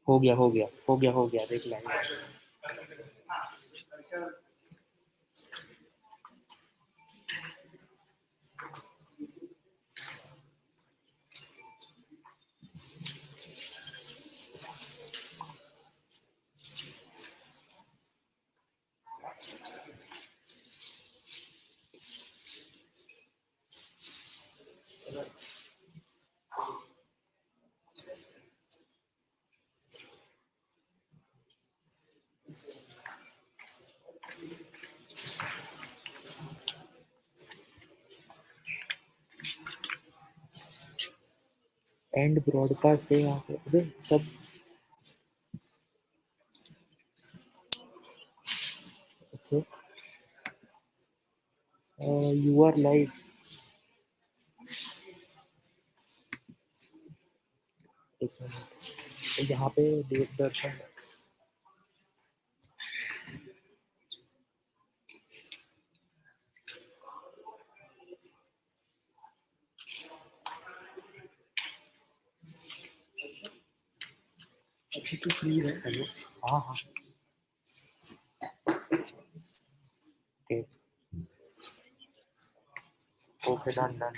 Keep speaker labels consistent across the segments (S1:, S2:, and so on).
S1: हो गया हो गया हो गया हो गया, देख लेंगे। एंड ब्रॉडकास्ट है यहाँ पे, अबे सब ओके। You are live. एक मिनट, यहाँ पे देव दर्शन अच्छी तो फ्री है। हेलो, हाँ हाँ okay okay, done done.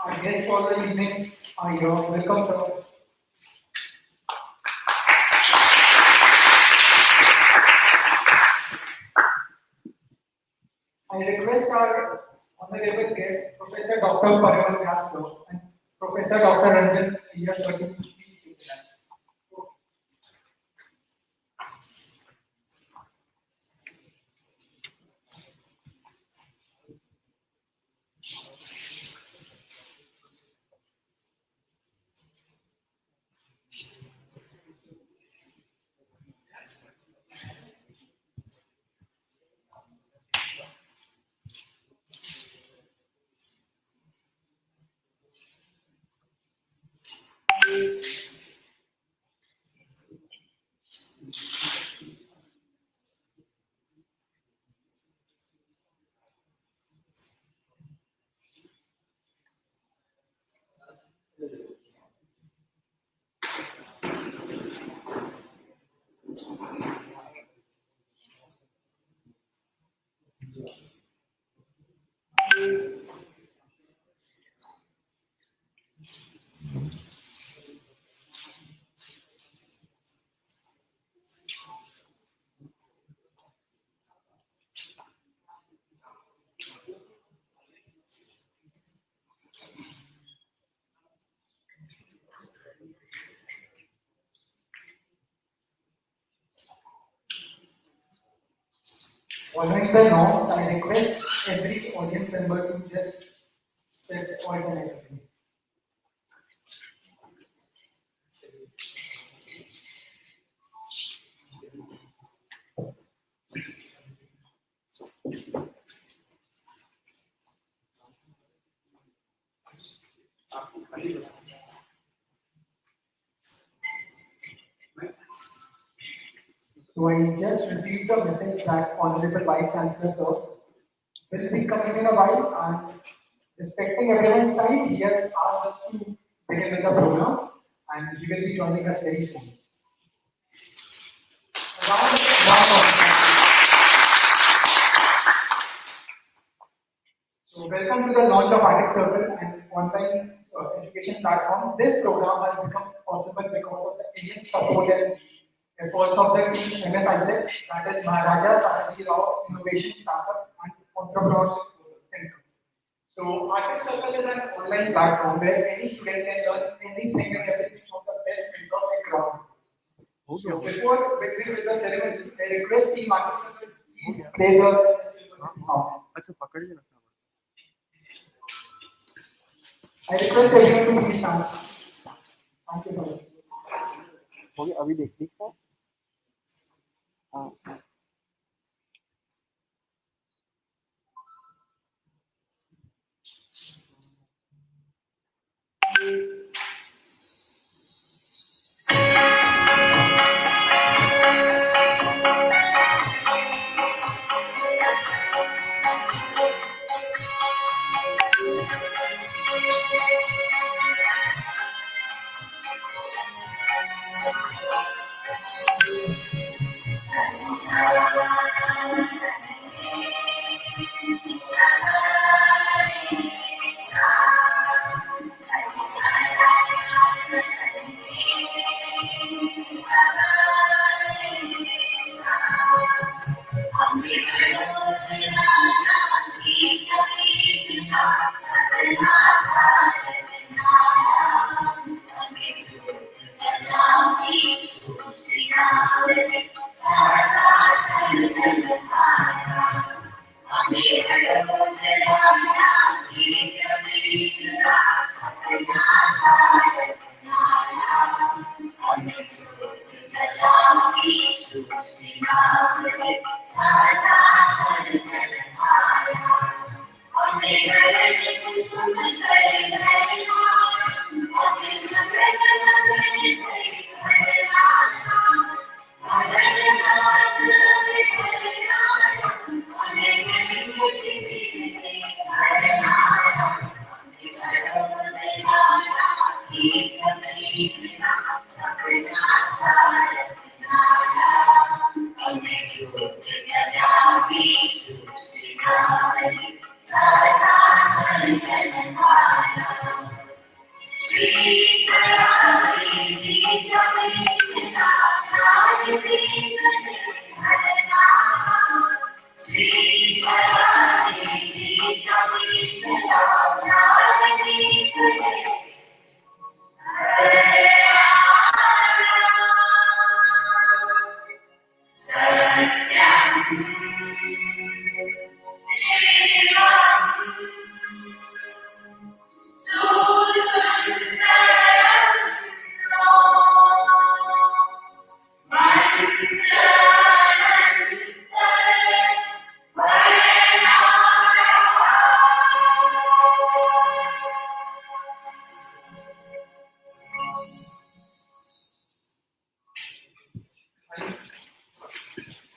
S2: Our guest for the evening are here. Welcome, sir. I request our honorable guest, Professor Dr. Parimal Vyas, sir, and Professor Dr. Ranjan Iyer, sir, to please take the line. Following the norms, I request every audience member to just sit alternately. So I just received a message that Honorable Vice Chancellor Sir will be coming in a while, and respecting everyone's time, he has asked us to begin with the program, and he will be joining us very soon. So welcome to the launch of ArctikCircle, an online education platform. This program has become possible because of the Indian support and efforts of the team MSISEC, that is Maharaja Sanaji Rao Innovation Startup and Entrepreneurship Center. So ArctikCircle is an online platform where any student can learn anything and everything from the best mentors across. So before beginning with the ceremony, I request team ArctikCircle please play the song. I request everyone to please stand. Thank you so much.
S1: हो गया अभी देख का हाँ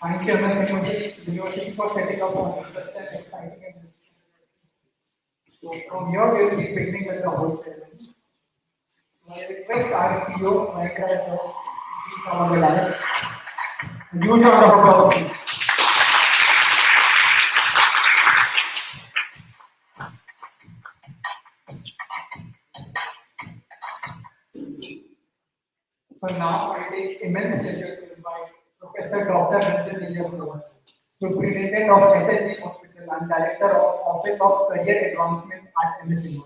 S2: Thank you, Mr. University, for setting up on such an exciting event. So from here, we will be beginning with the whole ceremony. So I request our CEO, Mayank Rai, to please come on the line. Huge round of applause, please. So now I take immense pleasure to invite Professor Dr. Ranjan, Superintendent of SSC Hospital and Director of Office of Career Advancement at MSU,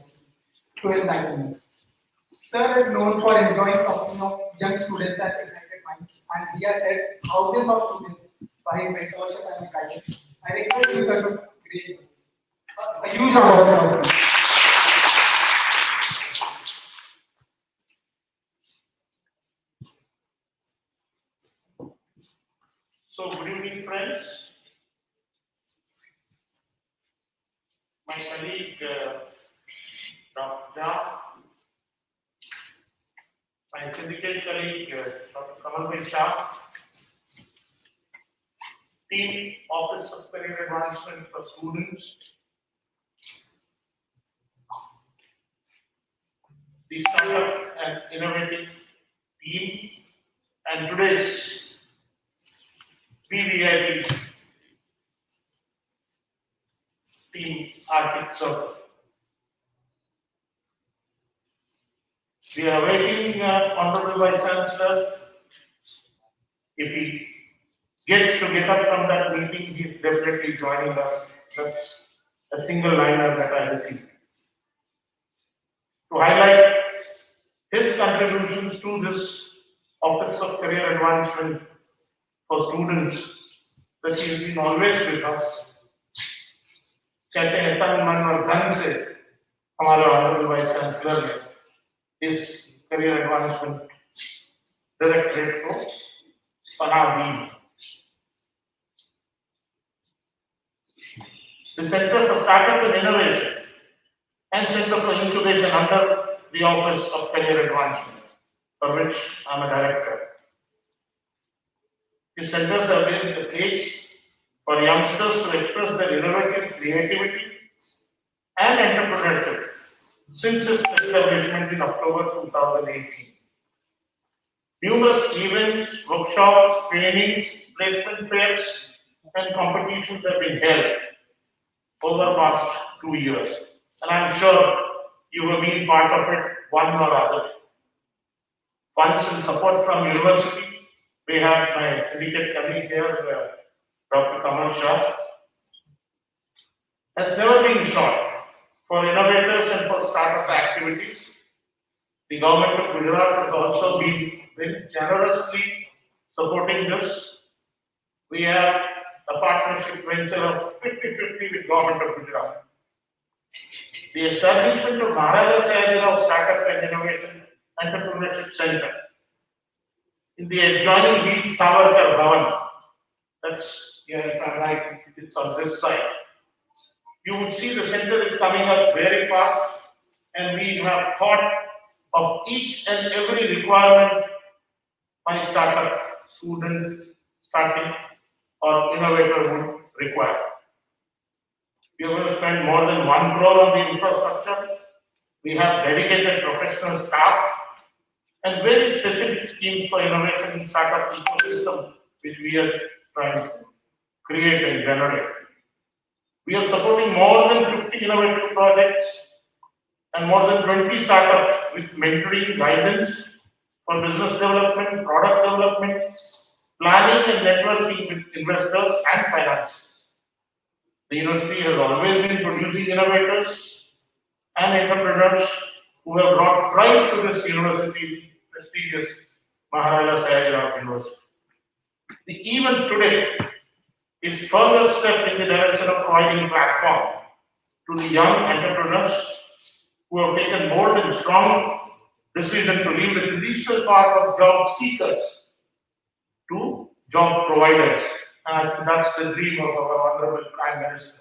S2: to enlighten us. Sir is known for enjoying company of young students and ignited minds, and he has helped thousands of students by his mentorship and guidance. I request you, sir, to create a huge round of applause.
S3: So, good evening, friends. My colleague, Dr. Jha, my syndicate colleague, Dr. Kamal Shah, Team Office of Career Advancement for Students, the startup and innovative team, and today's VVIP team, ArctikCircle. We are waiting Honorable Vice Chancellor. If he gets to get up from that meeting, he is definitely joining us. That's a single liner that I received. To highlight his contributions to this Office of Career Advancement for Students, that he has been always with us. कहते हैं तन मन और धन से हमारे honourable vice chancellor ने इस करियर एडवांसमेंट डायरेक्टरेट को बना दी. The Center for Startup and Innovation and Center for Incubation under the Office of Career Advancement, for which I am a director. These centers have been the place for youngsters to express their innovative creativity and entrepreneurship since its establishment in October 2018. Numerous events, workshops, trainings, placement fairs, and competitions have been held over the past 2 years. And I'm sure you have been part of it one or other. Funds and support from university. We have my syndicate colleague here, Dr. Kamal Shah, has never been short for innovators and for startup activities. The government of Gujarat has also been very generously supporting this. We have a partnership venture of 50-50 with government of Gujarat. The establishment of Maharaja Sayajirao Startup and Innovation Entrepreneurship Center in the adjoining Veer Savarkar Bhavan. That's, yeah, if I'm right, it's on this side. You would see the center is coming up very fast, and we have thought of each and every requirement my startup, student, starting, or innovator would require. We are going to spend more than 1 crore on the infrastructure. We have dedicated professional staff and very specific schemes for innovation and startup ecosystem, which we are trying to create and generate. We are supporting more than 50 innovative projects and more than 20 startups with mentoring, guidance for business development, product development, planning and networking with investors and financiers. The university has always been producing innovators and entrepreneurs who have brought pride to this university, prestigious Maharaja Sayajirao University. The event today is further step in the direction of providing platform to the young entrepreneurs who have taken bold and strong decision to leave the traditional path of job seekers to job providers. And that's the dream of our Honorable Prime Minister,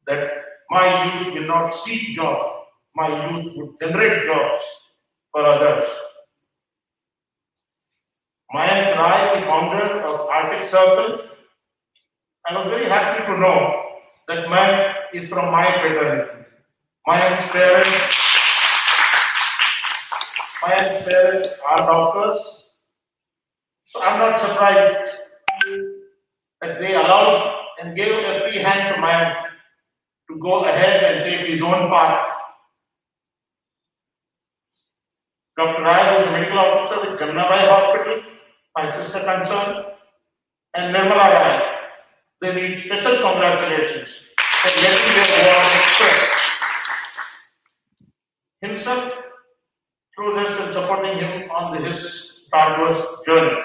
S3: that my youth will not seek jobs, my youth would generate jobs for others. Mayank Rai, the founder of ArctikCircle, I was very happy to know that Mayank is from my fraternity. Mayank's parents are doctors, so I'm not surprised that they allowed and gave a free hand to Mayank to go ahead and take his own path. Dr. Rai was a medical officer with Jamnabai Hospital, my sister concern, and Nirmala Rai. They need special congratulations for getting their award express himself through this and supporting him on his arduous journey.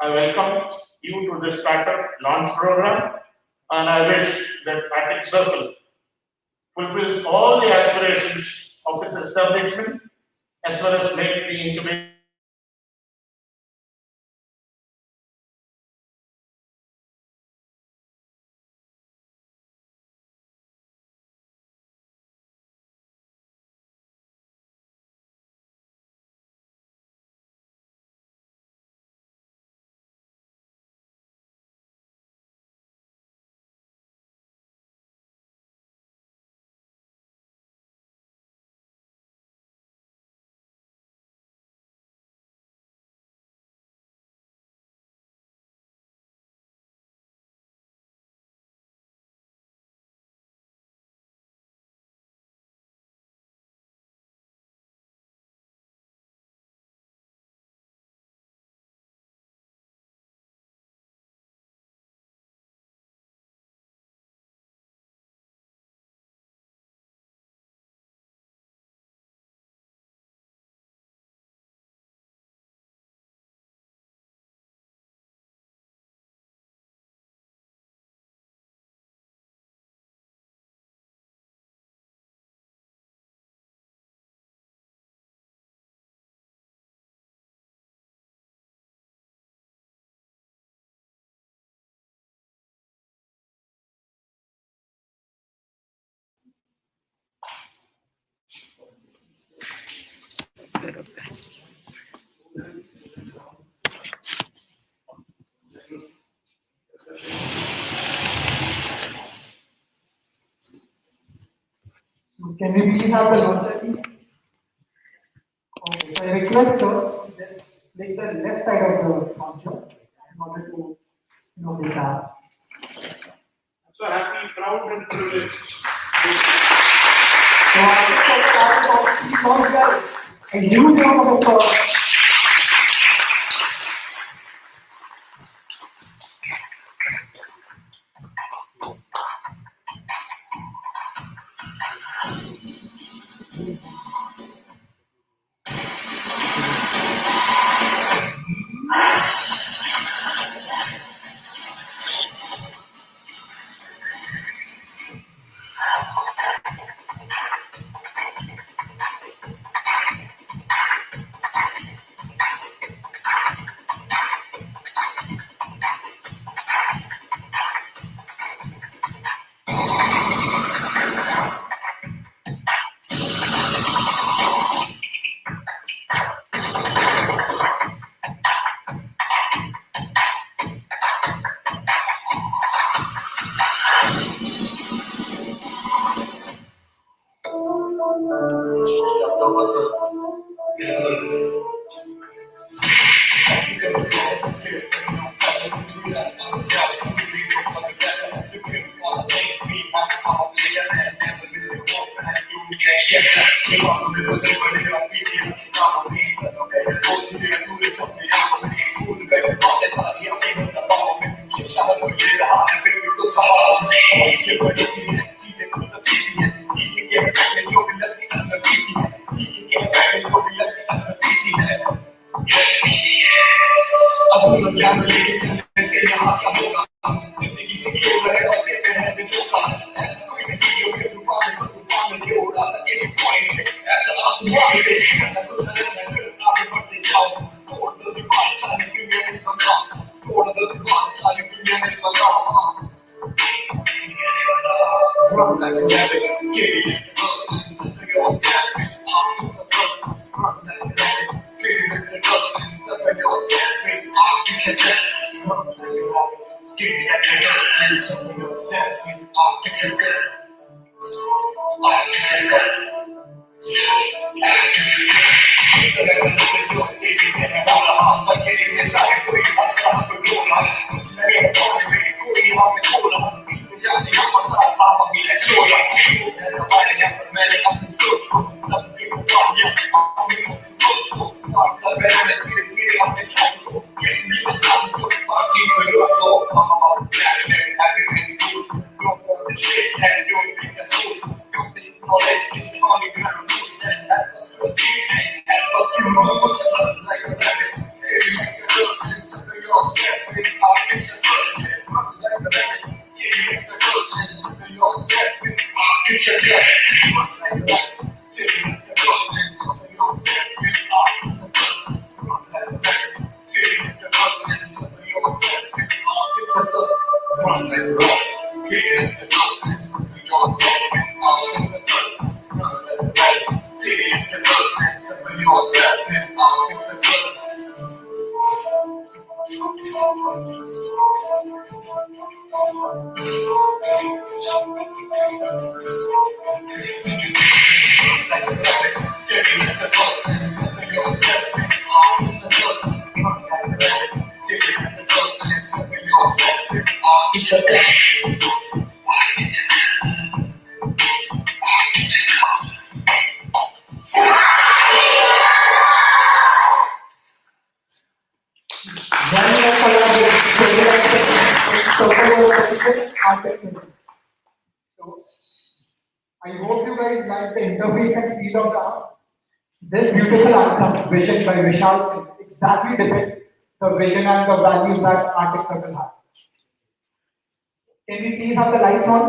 S3: I welcome you to this startup launch program And I wish that ArctikCircle fulfills all the aspirations of its establishment as well as make the incubation
S2: Can we please have the launcher key? Okay, so I request sir, just click the left side of the launcher in order to make that.
S3: so happy, proud, and privileged.
S2: So I think that a huge amount of applause. I hope you guys like the interface and feel of the art. This beautiful outcome, vision by Vishal Singh, exactly depicts the vision and the values that ArctikCircle has. Can we please have the lights on?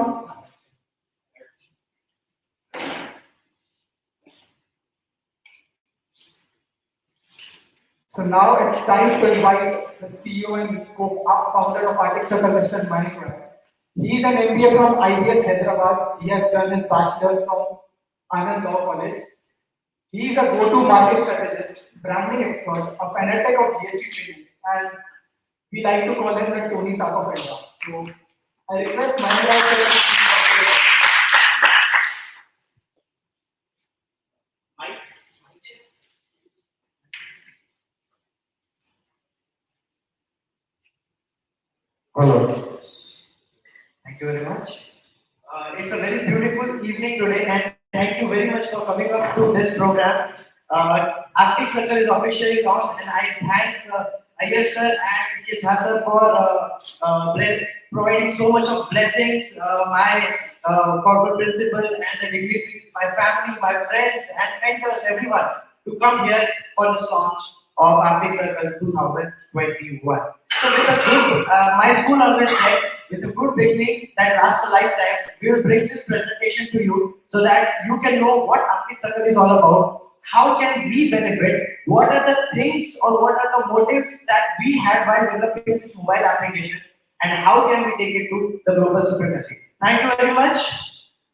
S2: So now it's time to invite the CEO and co-founder of ArctikCircle, Mr. Mayank Rai. He is an MBA from IBS Hyderabad. He has done his bachelor's from Anand Law College. He is a go-to market strategist, branding expert, a fanatic of GST training, and we like to call him the Tony Stark of India. So I request Mayank Rai to
S4: Hello. Thank you very much. It's a very beautiful evening today, and thank you very much for coming up to this program. ArctikCircle is officially launched, and I thank Iyer sir and Kitha sir for providing so much of blessings. My corporate principal and the dignitaries, my family, my friends, and mentors, everyone to come here for this launch of ArctikCircle 2021. So with a good, my school always said, with a good beginning that lasts a lifetime, we will bring this presentation to you so that you can know what ArctikCircle is all about, how can we benefit, what are the things or what are the motives that we had while developing this mobile application, and how can we take it to the global supremacy. Thank you very much.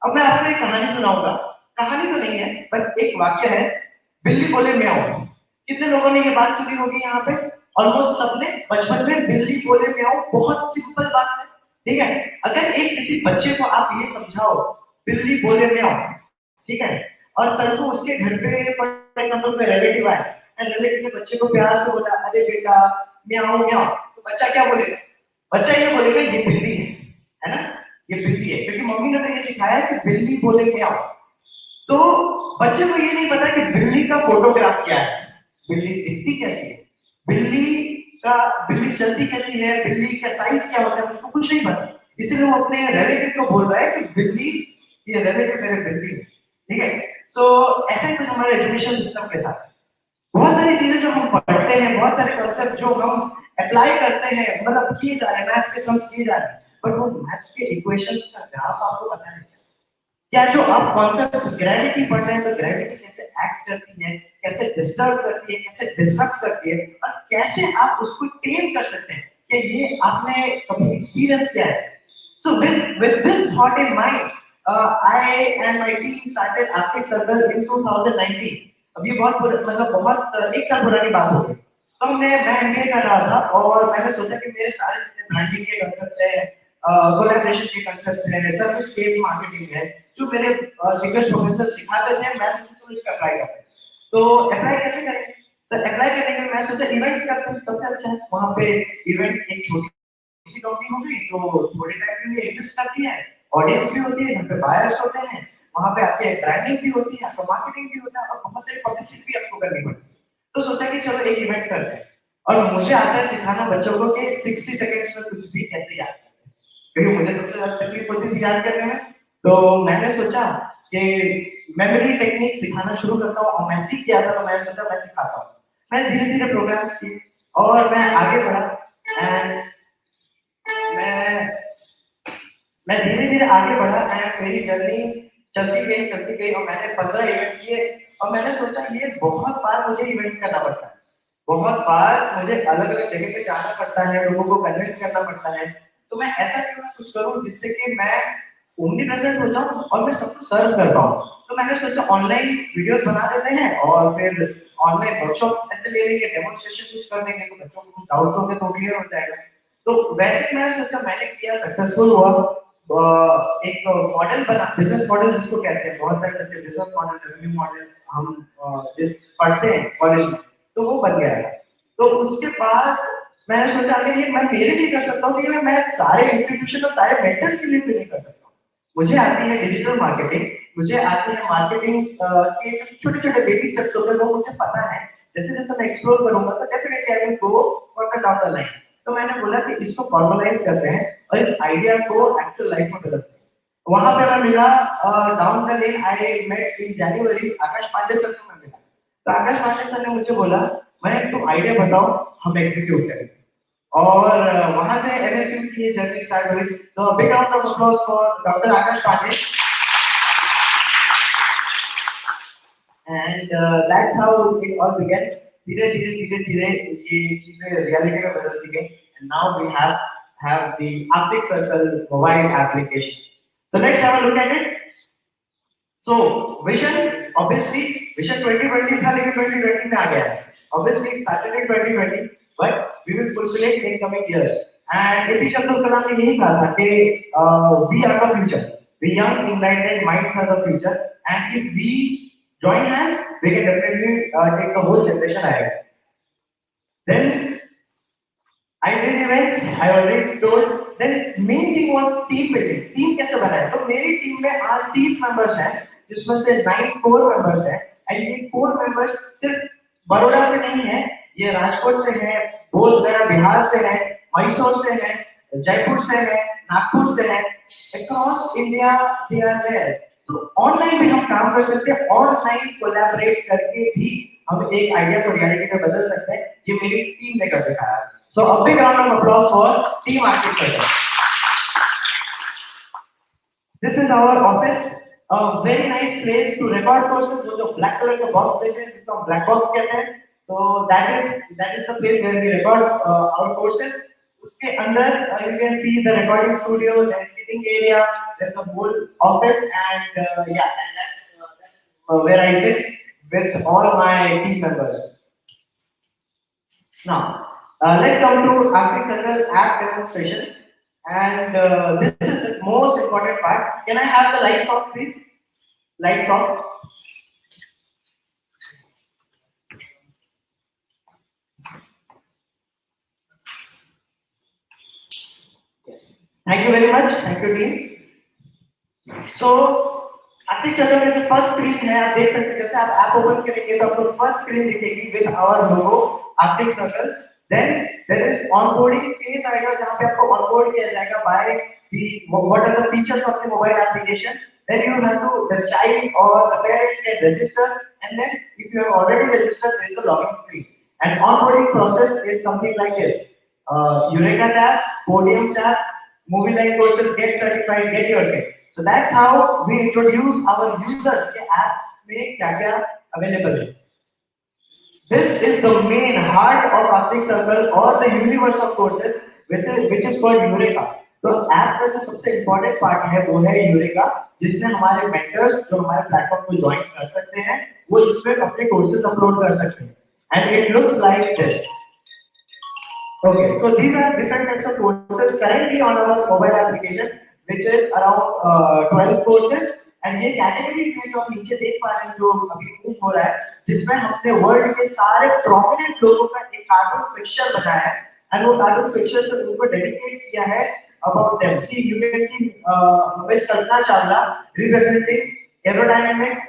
S4: अब मैं आपको एक कहानी सुनाऊंगा. कहानी तो नहीं है, पर एक वाक्य है. बिल्ली बोले म्याऊं. कितने लोगों ने ये बात सुनी होगी यहाँ पे? ऑलमोस्ट सबने बचपन में बिल्ली बोले म्याऊं. बहुत सिंपल बात है, ठीक है. अगर एक किसी बच्चे को आप ये समझाओ बिल्ली बोले म्याऊं, ठीक है, और कल को उसके घर पे फॉर एग्जांपल कोई रिलेटिव आए एंड रिलेटिव ने बच्चे को प्यार से बोला अरे बेटा म्याऊं म्याऊं, तो बच्चा क्या बोलेगा? बच्चा ये बोलेगा ये बिल्ली है ना, ये बिल्ली है, क्योंकि मम्मी ने तो ये सिखाया कि बिल्ली बोले म्याऊं. तो बच्चे को ये नहीं पता कि बिल्ली का फोटोग्राफ क्या है, बिल्ली दिखती कैसी है, बिल्ली चलती कैसी है, बिल्ली का साइज क्या होता है, उसको कुछ नहीं पता. इसीलिए वो अपने रिलेटिव को बोल रहा है कि बिल्ली, ये रिलेटिव मेरे बिल्ली है, ठीक है. सो ऐसा ही कुछ हमारे एजुकेशन सिस्टम के साथ बहुत सारी चीजें जो हम पढ़ते हैं, बहुत सारे कॉन्सेप्ट जो हम अप्लाई करते हैं, मतलब किए जा रहे हैं, मैथ्स के सम्स किए जा रहे हैं, पर वो मैथ्स के इक्वेशंस का ग्राफ आपको पता नहीं क्या. जो आप कॉन्सेप्ट्स ग्रेविटी पढ़ रहे हैं, तो ग्रेविटी कैसे एक्ट करती है, कैसे डिस्टर्ब करती है, कैसे डिस्ट्रक्ट करती है, और कैसे आप उसको टेम कर सकते हैं, कि ये आपने कभी एक्सपीरियंस किया है. सो with this thought in mind, I and my team started ArctikCircle in 2019. अब ये बहुत एक साल पुरानी बात हो गई. तो मैं एमबीए कर रहा था और मैंने सोचा कि मेरे सारे जितने ब्रांडिंग के कांसेप्ट हैं, कोलैबोरेशन के कांसेप्ट हैं, सर्विस स्केप मार्केटिंग है, जो मेरे दिग्गज प्रोफेसर सिखाते थे, मैं सोचा तो इसका अप्लाई करते हैं. तो अप्लाई कैसे करें? तो अप्लाई करने के लिए मैं सोचा इवेंट्स करते हैं, सबसे अच्छा है. वहाँ पे इवेंट एक छोटी सी कंपनी होगी जो थोड़े टाइम के लिए एग्जिस्ट करती है, ऑडियंस भी होती है, यहाँ पे बायर्स होते हैं, वहाँ पे आपके ब्रांडिंग भी होती है, आपका मार्केटिंग भी होता है, और बहुत सारी पब्लिसिटी भी आपको करनी पड़ती है. तो सोचा कि चलो एक इवेंट करते हैं, और मुझे आता है सिखाना बच्चों को कि 60 सेकंड्स में कुछ भी कैसे याद करते हैं, क्योंकि मुझे सबसे ज्यादा तकलीफ होती थी याद करने में. तो मैंने सोचा कि मेमोरी टेक्निक सिखाना शुरू करता हूँ, और मैं सीख गया था, तो मैंने सोचा मैं सिखाता हूँ. मैंने धीरे धीरे प्रोग्राम्स किए और मैं आगे बढ़ा, एंड मैं धीरे धीरे आगे बढ़ा, एंड मेरी जर्नी चलती गई और मैंने 15 इवेंट किए और मैंने सोचा ये बहुत बार मुझे इवेंट्स करना पड़ता है, बहुत बार मुझे अलग अलग जगह पे जाना पड़ता है, लोगों को कन्विंस करना पड़ता है, तो मैं ऐसा क्यों ना कुछ करूं जिससे कि मैं ओमनी प्रेजेंट हो जाऊं और मैं सबको सर्व कर पाऊं। तो मैंने सोचा ऑनलाइन वीडियोस बना देते हैं और फिर ऑनलाइन वर्कशॉप्स ऐसे ले लेंगे, डेमोन्स्ट्रेशन कुछ कर देंगे, तो बच्चों को कुछ डाउट्स होंगे तो क्लियर हो जाएगा। तो वैसे मैंने सोचा, मैंने किया, सक्सेसफुल हुआ। एक मॉडल बना, बिजनेस मॉडल जिसको कहते हैं, बहुत सारे ऐसे बिजनेस मॉडल, रेवेन्यू मॉडल हम जिस पढ़ते हैं कॉलेज में, तो वो बन गया है। तो उसके बाद मैंने सोचा अगर ये मैं मेरे लिए कर सकता हूँ, तो मैं सारे इंस्टीट्यूशन और सारे मेंटर्स के लिए भी नहीं कर सकता। मुझे आती है डिजिटल मार्केटिंग, मुझे आती है मार्केटिंग के जो छोटे छोटे बेबी स्टेप्स होते हैं वो मुझे पता है। जैसे जैसे मैं एक्सप्लोर करूंगा तो definitely I will go for the down the line. तो मैंने बोला कि इसको फॉर्मलाइज करते हैं और इस आइडिया को एक्चुअल लाइफ में बदलते हैं। वहां पे मैं मिला down the lane, I met in January Akash Pandey sir को मैं मिला। तो आकाश पांडे सर ने मुझे बोला, मैं तुम आइडिया बताओ, हम एग्जीक्यूट करेंगे। और वहां से एमएसयू की जर्नी स्टार्ट हुई। तो big round of applause for doctor Akash Pandey. And that's how it all began. धीरे धीरे ये चीजें रियलिटी में बदलती गई and now we have the ArctikCircle mobile application. So let's have a look at it. So vision, obviously vision 2020 था लेकिन 2020 में आ गया है। Obviously it started in 2020, but we will fulfill it in coming years. And APJ Abdul Kalam ने यही कहा था कि we are the future. The young enlightened minds are the future. And if we join hands, we can definitely take the whole generation ahead. Then I did events, I already told. Then main thing was team building. Team कैसे बनाए? तो मेरी team में आज 30 members हैं, जिसमें से 9 core members हैं। एंड ये कोर मेंबर्स सिर्फ बड़ौदा से नहीं है, ये राजकोट से है, बोधगया बिहार से है, मैसूर से है, जयपुर से है, नागपुर से है। Across India they are there. तो ऑनलाइन भी हम काम कर सकते हैं, ऑनलाइन कोलैबोरेट करके भी हम एक आइडिया को रियलिटी में बदल सकते हैं। ये मेरी टीम ने कर दिखाया। So a big round of applause for Team ArctikCircle. This is our office, a very nice place to record courses. वो जो black color का box देख रहे हैं, जिसको हम black box कहते हैं, so that is the place where we record our courses. उसके अंदर you can see the recording studio, then sitting area, then the whole office, and that's where I sit with all my team members. Now. Let's come to ArctikCircle app demonstration, and this is the most important part. Can I have the lights off, please? Lights off. Yes. Thank you very much. Thank you, team. So ArctikCircle में जो first screen है, आप देख सकते हैं। जैसे आप app open करेंगे तो आपको फर्स्ट स्क्रीन दिखेगी with our logo ArctikCircle. Then there is onboarding phase आएगा जहाँ पे आपको onboard किया जाएगा by the what are the features of the mobile application. Then you have to, the child or the parents can register, and then if you have already registered, there is a login screen. And onboarding process is something like this: Eureka tab, Podium tab, movie line courses, get certified, get your kit. So that's how we introduce our users के app में क्या-क्या available है. This is the main heart of ArctikCircle or the universe of courses, which is called Eureka. तो app का जो सबसे important part है वो है यूरेका, जिसमें हमारे मेंटर्स जो हमारे प्लेटफॉर्म को ज्वाइन कर सकते हैं, वो इसमें अपने कोर्सेज अपलोड कर सकते हैं। And it looks like this. Okay, so these are different types of courses currently on our mobile application, which is around 12 courses. And ये कैटेगरीज हैं जो आप नीचे देख पा रहे हैं, जो अभी मूव हो रहा है, जिसमें हमने वर्ल्ड के सारे प्रोमिनेंट लोगों का एक कार्टून पिक्चर बनाया है, एंड वो कार्टून पिक्चर से उनको डेडिकेट किया है about them. See, you can see Miss Kalpana Chawla representing aerodynamics,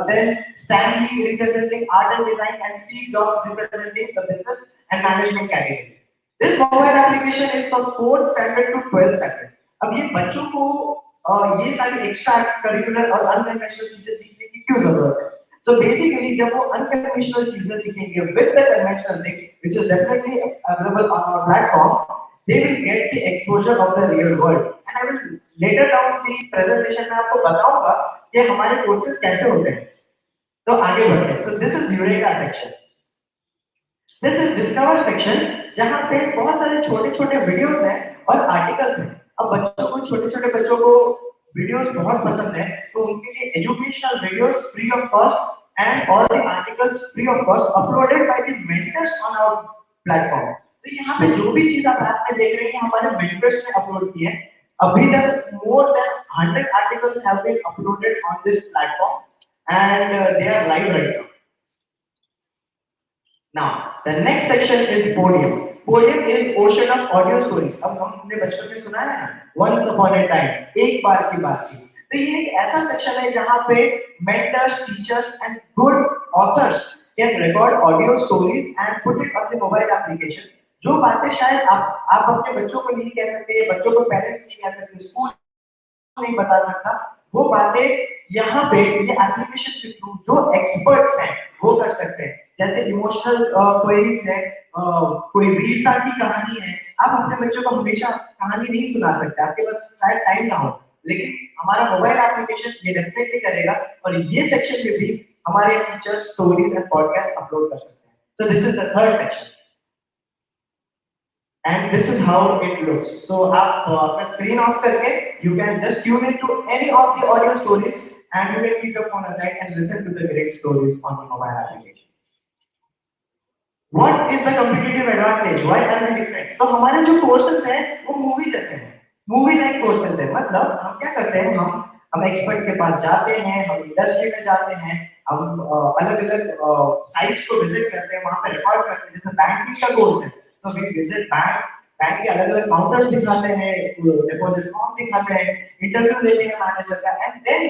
S4: then Stanley representing art and design, and Steve Jobs representing the business and management category. This mobile application is from 4th standard to 12th standard. अब ये बच्चों को ये सारी extra curricular और unconventional चीजें सीखने की क्यों जरूरत है? So basically, जब वो अनकन्वेंशनल चीजें सीखेंगे with the conventional thing, which is definitely available on our platform, they will get the exposure of the real world. And I will later down the presentation में आपको बताऊंगा कि हमारे कोर्सेज कैसे होते हैं। तो आगे बढ़ते हैं। So this is eureka section, this is discover section, जहां पे बहुत सारे छोटे छोटे वीडियोस हैं और आर्टिकल्स हैं। अब बच्चों को, छोटे छोटे बच्चों को वीडियोस बहुत पसंद है, तो उनके लिए educational videos free of cost and all the articles free of cost uploaded by the mentors on our platform. तो यहाँ पे जो भी चीज आप ऐप में देख रहे हैं हमारे मेंटर्स ने अपलोड की है। अभी तक more than 100 articles have been uploaded on this platform and they are live right now. Now, the next section is Podium. Podium is ocean of audio stories. अब हमने बचपन में सुना है ना, Once upon a time, एक बार की बात थी। तो ये एक ऐसा सेक्शन है जहाँ पे mentors, teachers and good authors can record audio stories and put it on the mobile application. जो बातें शायद आप अपने बच्चों को नहीं कह सकते, बच्चों को पेरेंट्स नहीं कह सकते, स्कूल नहीं बता सकता, वो बातें यहाँ पे ये एप्लीकेशन के थ्रू जो एक्सपर्ट्स हैं वो कर सकते हैं। जैसे इमोशनल क्वेरीज है, कोई वीरता की कहानी है, आप अपने बच्चों को हमेशा कहानी नहीं सुना सकते, आपके पास शायद टाइम ना हो, लेकिन हमारा मोबाइल एप्लीकेशन ये डेफिनेटली करेगा और ये सेक्शन में भी हमारे teachers stories and podcast upload कर सकते हैं। So this is the third section and this is how it looks. So आप अपना screen off करके you can just tune into any of the audio stories and you can keep your phone aside and listen to the great stories on the mobile application. What is the competitive advantage? Why are we different? तो हमारे जो courses हैं वो movie जैसे हैं, movie like courses हैं। मतलब हम क्या करते हैं, हम एक्सपर्ट के पास जाते हैं, हम इंडस्ट्री में जाते हैं, हम अलग अलग साइट्स को विजिट करते हैं, वहाँ पे रिकॉर्ड करते हैं। जैसे बैंकिंग का कोर्स है तो वी विजिट बैंक के अलग अलग काउंटर्स दिखाते हैं, डिपॉजिट फॉर्म दिखाते हैं, इंटरव्यू लेते हैं मैनेजर का, and then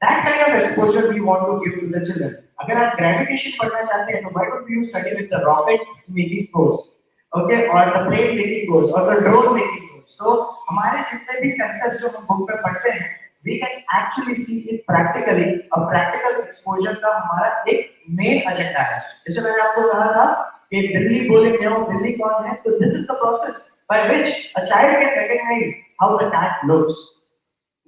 S4: that kind of exposure we want to give to the children. अगर आप ग्रेविटेशन पढ़ना चाहते हैं तो why don't you study with the rocket making course, okay, और द प्लेन मेकिंग कोर्स और द ड्रोन मेकिंग कोर्स। तो हमारे जितने भी कांसेप्ट जो हम बुक में पढ़ते हैं we can actually see it practically। और प्रैक्टिकल एक्सपोजर का हमारा एक मेन एजेंडा है। जैसे मैंने आपको कहा था कि बिल्ली बोले क्या बिल्ली कौन है, तो this is the process by which a child can recognize how the cat looks.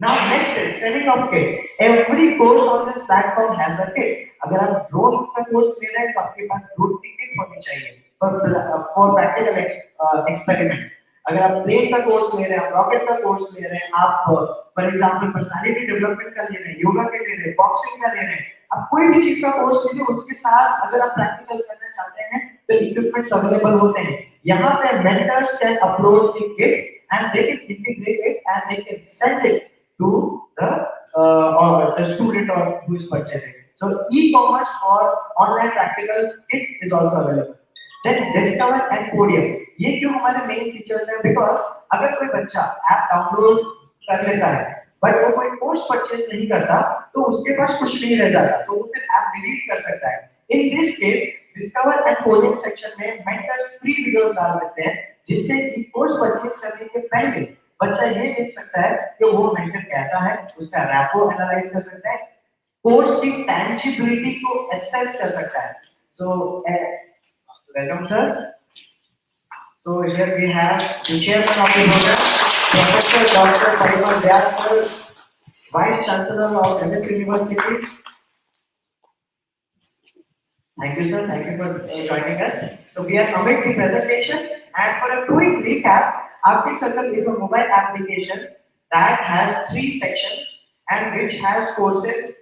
S4: Now next is selling of kit. Every course on this platform has a kit. अगर आप ड्रोन का कोर्स ले रहे हैं तो आपके पास ड्रोन की kit होनी चाहिए for practical experiments। अगर आप प्लेन का कोर्स ले रहे हैं, आप रॉकेट का कोर्स ले रहे हैं, आप फॉर एग्जांपल पर्सनालिटी डेवलपमेंट का ले रहे हैं, योगा के ले रहे हैं, बॉक्सिंग का ले रहे हैं, आप कोई भी चीज का कोर्स लीजिए, उसके साथ अगर आप प्रैक्टिकल करना चाहते हैं तो इक्विपमेंट्स अवेलेबल होते हैं। यहाँ पे mentors can upload the kit and they can integrate it and they can send it to the student or who is purchasing. So e-commerce for online practical kit is also available. Then discover and Podium, ये क्यों हमारे main features हैं? Because अगर कोई बच्चा app download कर लेता है बट वो कोई कोर्स परचेज नहीं करता तो उसके पास कुछ नहीं रह जाता, तो वो फिर ऐप डिलीट कर सकता है। In this case discover and podium section में मेंटर्स फ्री वीडियोस डाल सकते हैं जिससे कि कोर्स परचेज करने के पहले बच्चा ये देख सकता है कि वो मेंटर कैसा है, उसका रैपो एनालाइज कर सकता है, कोर्स की टैंजिबिलिटी को असेस कर सकता है। So welcome sir. So here we have the chairman of the program, Professor Dr. Parimal Vyas, Vice Chancellor of MSU University. Thank you, sir. Thank you for joining us. So we are coming to presentation, and for a quick recap, ArctikCircle is a mobile application that has 3 sections and which has courses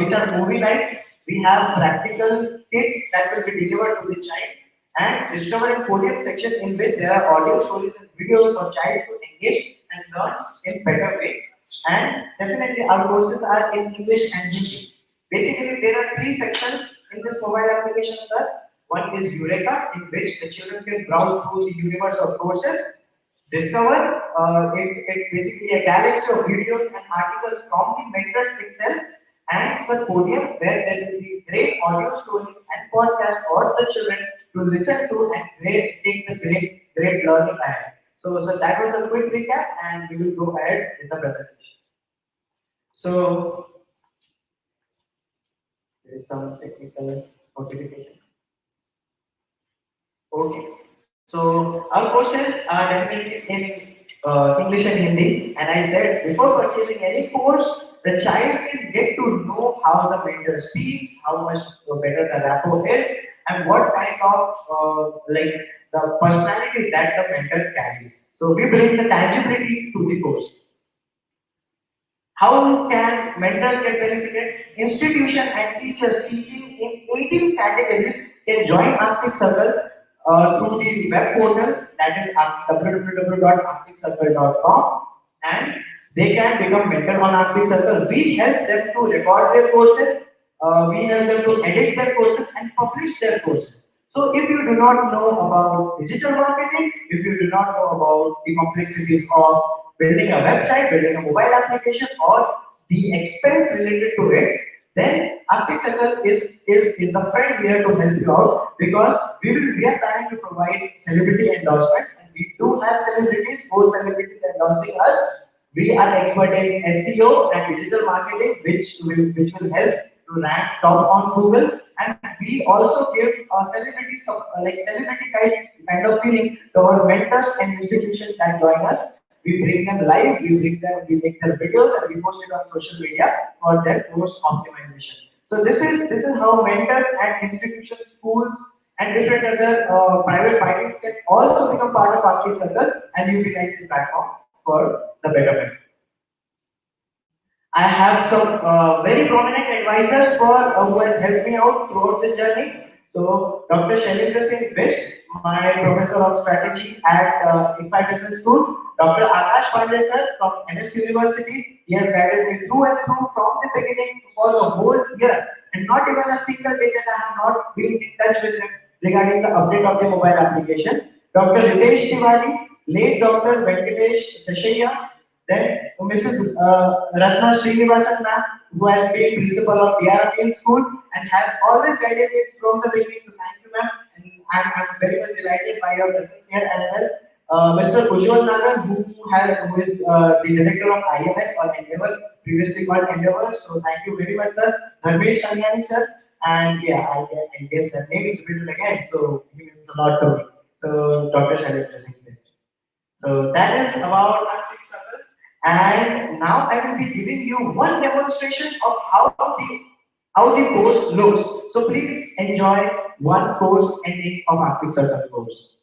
S4: which are movie-like. We have practical kit that will be delivered to the child, and discover and Podium section in which there are audio stories and videos for child to engage and learn in better way. And definitely our courses are in English and Hindi. Basically there are 3 sections in this mobile application, sir. One is Eureka, in which the children can browse through the universe of courses. Discover, it's basically a galaxy of videos and articles from the mentors itself. And sir, Podium, where there will be great audio stories and podcasts for the children to listen to and take the great learning ahead. So that was a quick recap, and we will go ahead with the presentation. So there is some technical notification. Okay. So our courses are definitely in English and Hindi, and I said before purchasing any course, the child can get to know how the mentor speaks, how much better the rapport is, and what kind of like the personality that the mentor carries. So we bring the tangibility to the course. How can mentors get benefited? Institution and teachers teaching in 18 categories can join ArctikCircle through the web portal, that is www.arcticcircle.com, and they can become mentor on ArctikCircle. We help them to record their courses, we help them to edit their courses and publish their courses. So if you do not know about digital marketing, if you do not know about the complexities of building a website, building a mobile application, or the expense related to it, then ArctikCircle is the friend here to help you out, because we are planning to provide celebrity endorsements, and we do have celebrities, 4 celebrities endorsing us. We are expert in SEO and digital marketing, which will help to rank top on Google, and we also give celebrity celebrity kind of feeling to our mentors and institutions that join us. We bring them live, we make their videos, and we post it on social media for their course optimization. So this is how mentors and institutions, schools, and different other private parties can also become part of ArctikCircle and utilize the platform for the betterment. I have some very prominent advisors who has helped me out throughout this journey. So Dr. Shailendra Singh Best, my professor of strategy at IFI Business School. Dr. Akash Pandey sir from MSU University. He has guided me through and through from the beginning for the whole year, and not even a single day that I have not been in touch with him regarding the update of the mobile application. Dr. Ritesh Tiwari, late Dr. Venkatesh Seshaya, then Mrs. Ratna Srinivasan ma'am, who has been principal of DRPN school and has always guided me from the beginning. So thank you, ma'am, and I'm very much delighted by your presence here as well. Mr. Ujjwal Nagar, who is the director of IMS or Endeavor, previously called Endeavor. So thank you very much, sir. Dharmesh Sanyani, sir, and yeah, I guess the name is written again, so he means a lot to me. So Dr. Shailendra Singh Best. So that is about ArctikCircle. And now I will be giving you one demonstration of how the course looks. So please enjoy one course ending of ArctikCircle course.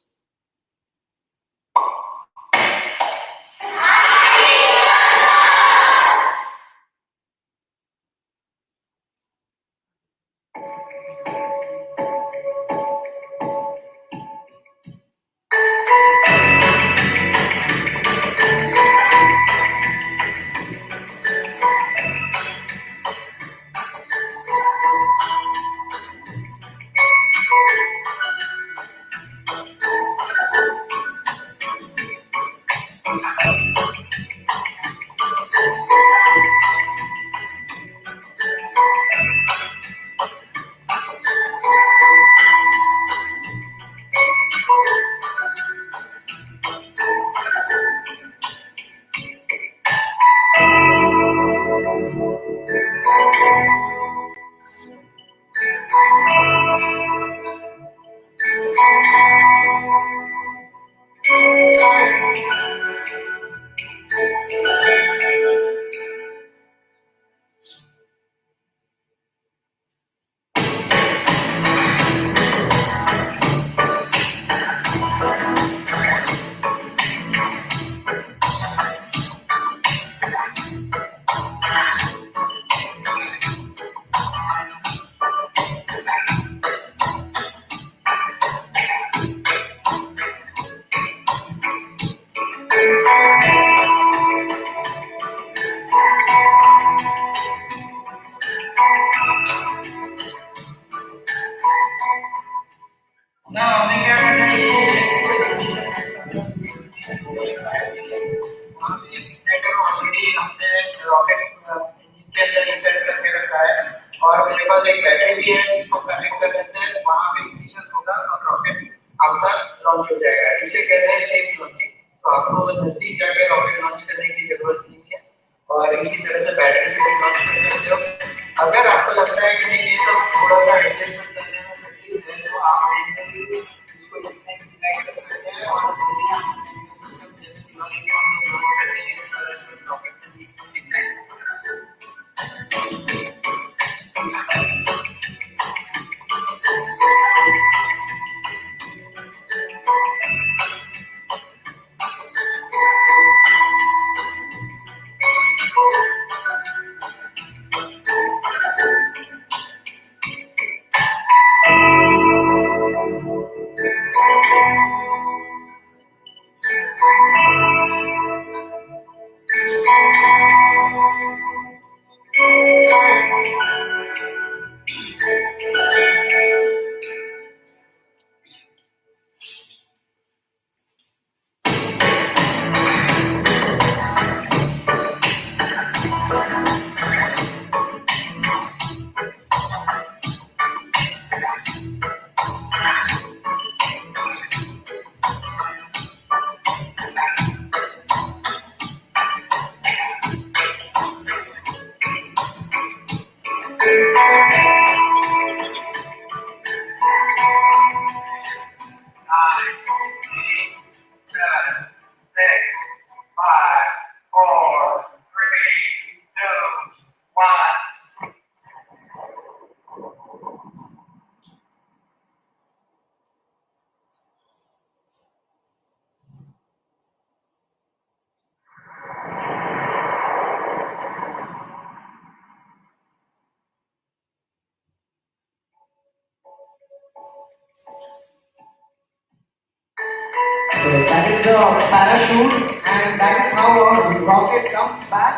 S4: So that is the parachute, and that is how our rocket comes back.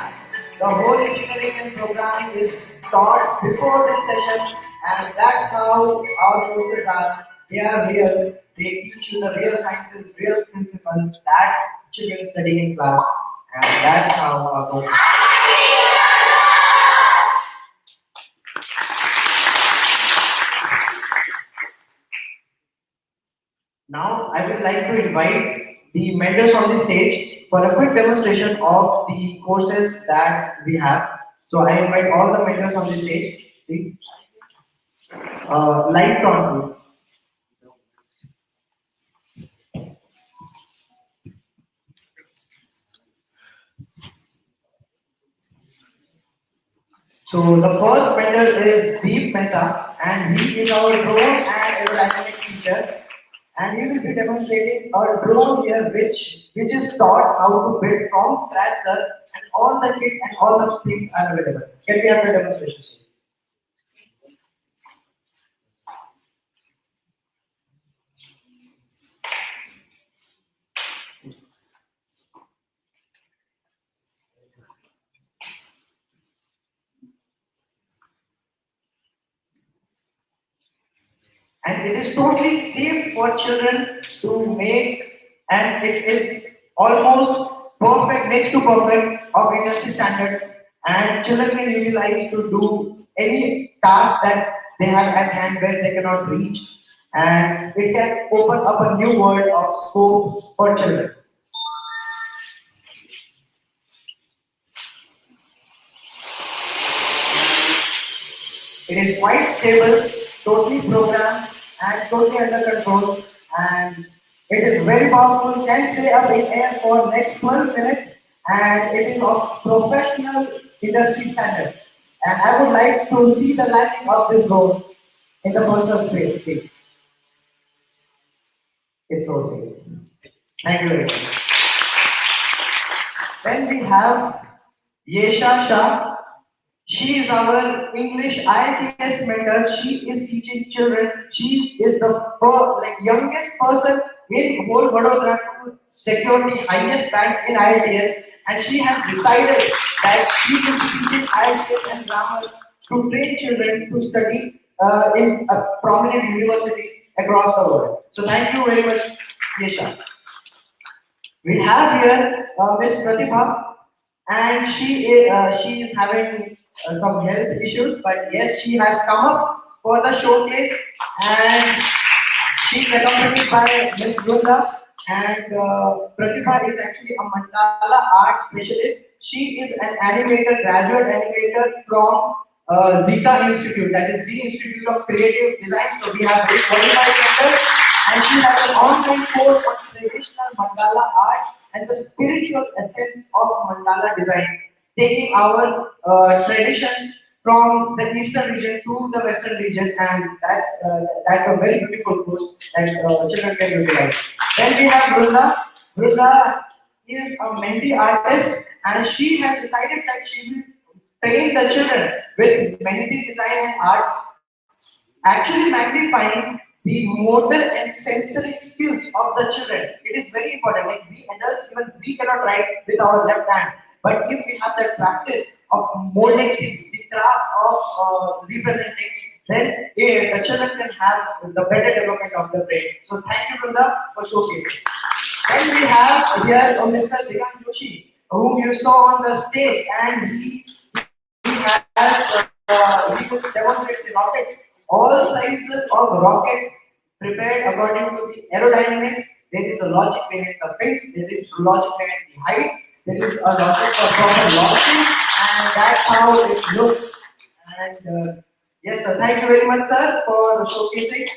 S4: The whole engineering and programming is taught before this session, and that's how our courses are. They are real. They teach you the real sciences, real principles that children study in class, and that's how our courses. Now, I would like to invite the mentors on the stage for a quick demonstration of the courses that we have. So, I invite all the mentors on the stage. Please. Lights on, please. So, the first mentor is Deep Mehta, and he is our drone and aerodynamics teacher. And we will be demonstrating a drone here which is taught how to build from scratch, sir, and all the kit and all the things are available. Can we have the demonstration? And it is totally safe for children to make, and it is almost perfect, next to perfect of industry standard, and children can utilize to do any task that they have at hand where they cannot reach, and it can open up a new world of scope for children. It is quite stable, totally programmed, and totally under control, and it is very powerful, can stay up in air for next 12 minutes, and it is of professional industry standard. And I would like to see the landing of this drone in the first space, please. It's so safe. Thank you very much. Then we have Yesha Shah. She is our English IELTS mentor. She is teaching children. She is the youngest person in whole Vadodara to secure the highest ranks in IELTS, and she has decided that she will be teaching IELTS and grammar to train children to study in prominent universities across the world. So thank you very much, Yesha. We have here Miss Pratibha, and she is having some health issues, but yes, she has come up for the showcase, and she is accompanied by Miss Vrunda. And Pratibha is actually a mandala art specialist. She is an animator, graduate animator from Zika Institute, that is Z Institute of Creative Design. So we have very qualified members, and she has an online course on traditional mandala art and the spiritual essence of mandala design, taking our traditions from the eastern region to the western region, and that's a very beautiful course that children can utilize. Then we have Vrunda. Vrunda is a Mehndi artist, and she has decided that she will train the children with Mehndi design and art, actually magnifying the motor and sensory skills of the children. It is very important. Like we adults, even we cannot write with our left hand. But if we have that practice of molding things, the craft of representing, then the children can have the better development of the brain. So thank you, Vrunda, for showcasing. Then we have here Mr. Digant Joshi, whom you saw on the stage, and he will demonstrate the rockets, all sizes of rockets prepared according to the aerodynamics. There is a logic behind the fins, there is logic behind the height, there is a logic for proper launching, and that's how it looks. And yes, sir, thank you very much, sir, for showcasing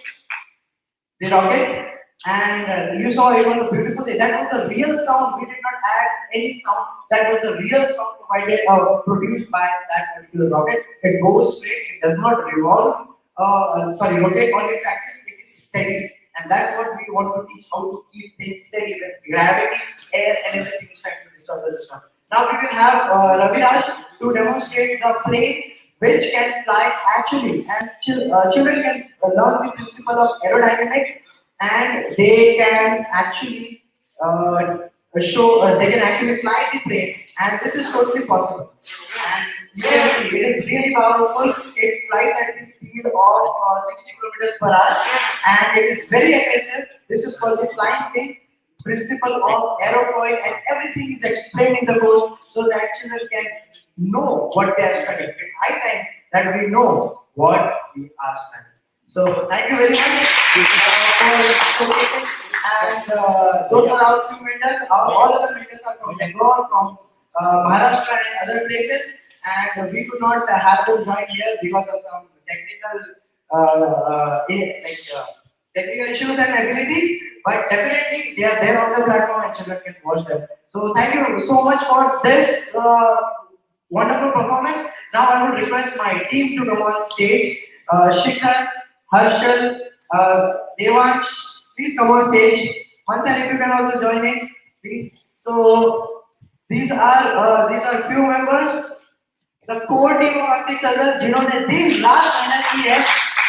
S4: the rockets. And you saw it was a beautiful thing. That was the real sound. We did not add any sound. That was the real sound provided produced by that particular rocket. It goes straight. It does not revolve. Rotate on its axis. It is steady, and that's what we want to teach: how to keep things steady when gravity, air, and everything is trying to disturb the system. Now we will have Raviraj to demonstrate the plane which can fly actually, and children can learn the principle of aerodynamics, and they can actually they can actually fly the plane, and this is totally possible. And you can see it is really powerful. It flies at the speed of 60 kilometers per hour, and it is very aggressive. This is called the flying wing. Principle of aerofoil, and everything is explained in the course so that children can know what they are studying. It's high time that we know what we are studying. So thank you very much for showcasing. And those are our few mentors. All other mentors are from Bangalore, from Maharashtra and other places. And we could not have them join here because of some technical issues and abilities. But definitely they are there on the platform and children can watch them. So thank you so much for this wonderful performance. Now I would request my team to come on stage. Shikhar, Harshal, Devansh, please come on stage. Manthan, if you can also join in, please. So these are few members, the core team of ArctikCircle, जिन्होंने दिन रात मेहनत की है,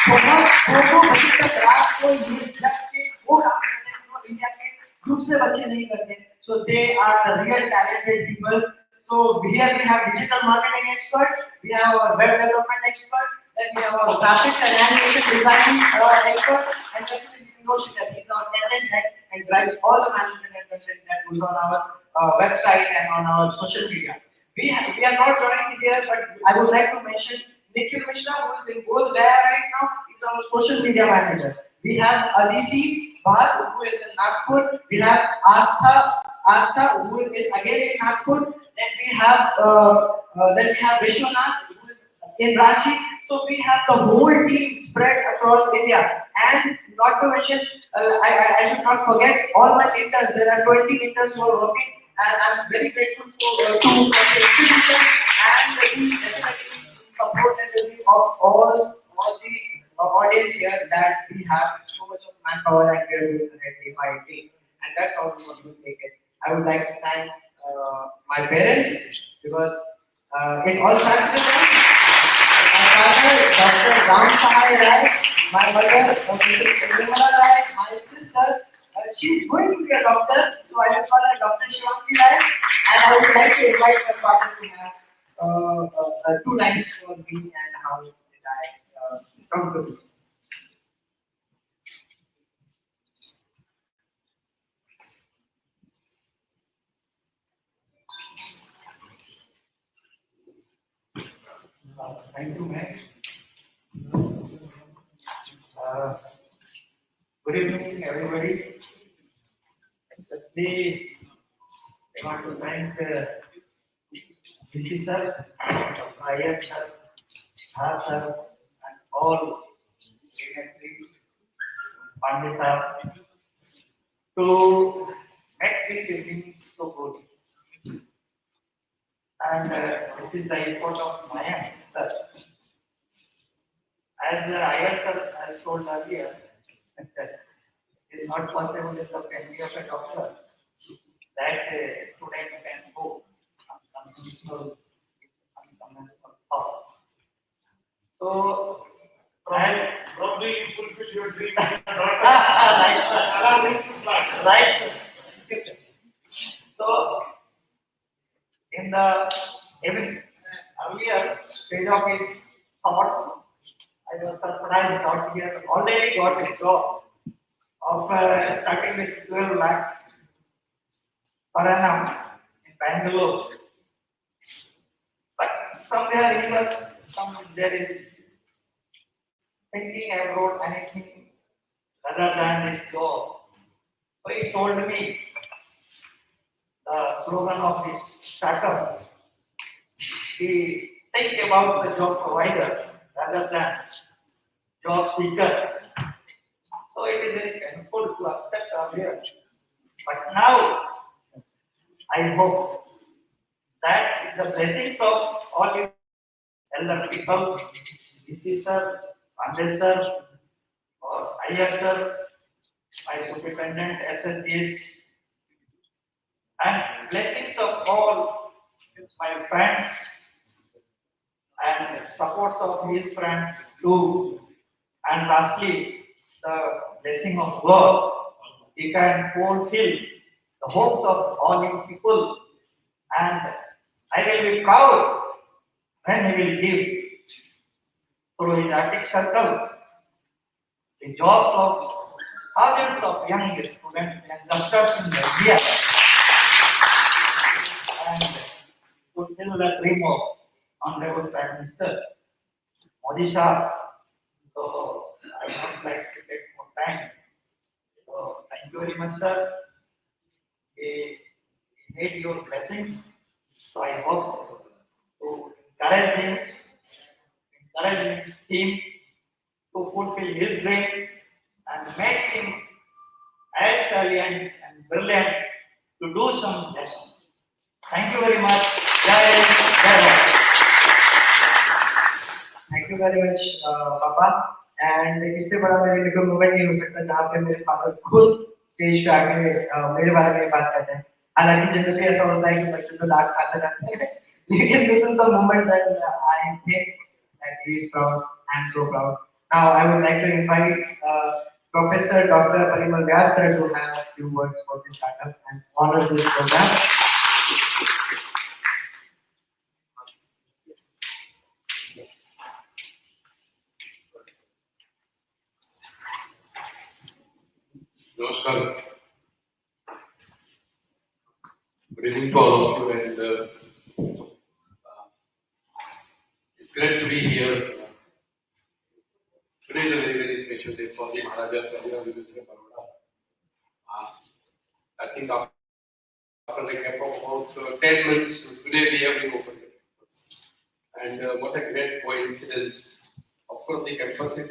S4: बहुत दो बजे तक रात को ये जग के वो काम करते हैं जो इंडिया के दूसरे बच्चे नहीं करते. So they are the real talented people. So here we have digital marketing expert, we have our web development expert, then we have our graphics and animation design expert, and definitely we know that he's our content head and drives all the management and content that goes on our website and on our social media. We are not joining here, but I would like to mention Nikhil Mishra, who is in both there right now. He's our social media manager. We have Aditi Bhatt, who is in Nagpur. We have Astha, who is again in Nagpur. Then we have Vishwanath, who is in Ranchi. So we have the whole team spread across India. And not to mention, I should not forget all my interns. There are 20 interns who are working. And I'm very grateful to the institution and the support and the of all the audience here that we have so much of manpower and we are doing day by day. And that's how we want to take it. I would like to thank my parents because it all starts with them. My father, Dr. Ram Sahai Rai, my mother, Mrs. Nirmala Rai, my sister. She's going to be a doctor, so I will call her Dr. Shivangi Rai, and I would like to invite my father to have 2 lines for me and how did I come to this.
S3: Thank you, Mayank. Good evening, everybody. Especially, I want to thank DC sir, Mayank sir, sir, and all dignitaries, Pandita, to make this evening so good. And this is the effort of Mayank sir. As IR sir has told earlier, it is not possible in the family of a doctor that a student can go unconventional path. So, and probably you fulfill your dream. Right, sir. Allow me to fly. Right, sir. So, in the earlier stage of his thoughts, I was surprised not here already got a job of starting with 12 lakhs per annum in Bangalore. But somewhere he was, there is thinking about anything other than this job. So he told me the slogan of this startup. He
S5: think about the job provider rather than job seeker. So it is very painful to accept earlier. But now, I hope that with the blessings of all you elder people, DC sir, Pandey sir, or IR sir, my superintendent, SSGs, and blessings of all my friends and supports of his friends too. And lastly, the blessing of God, he can fulfill the hopes of all you people. And I will be proud when he will give through his ArctikCircle the jobs of thousands of young students and youngsters in India and fulfill the dream of Honorable Prime Minister Modi Sahab. So I would not like to take more time. So thank you very much, sir. He made your blessings. So I hope to encourage his team to fulfill his dream and make him as salient and brilliant to do some lessons. Thank you very much. Jai Bharat.
S4: Thank you very much पापा and इससे बड़ा मेरे लिए कोई moment नहीं हो सकता जहाँ पे मेरे फादर खुद स्टेज पे आके मेरे बारे में बात करते हैं। हालांकि जनरली ऐसा होता है कि बच्चे तो डांट खाते रहते हैं लेकिन this is the moment that I think that he is proud I am so proud. Now I would like to invite professor doctor Parimal Vyas sir to have a few words for this startup and honour this programme.
S6: Namaskar. Good evening to all of you, and it's great to be here. Today is a very, very special day for the Maharaja Salira University of Vadodara. I think after the gap of about 10 months, today we have reopened the campus. And what a great coincidence. Of course, the campus is,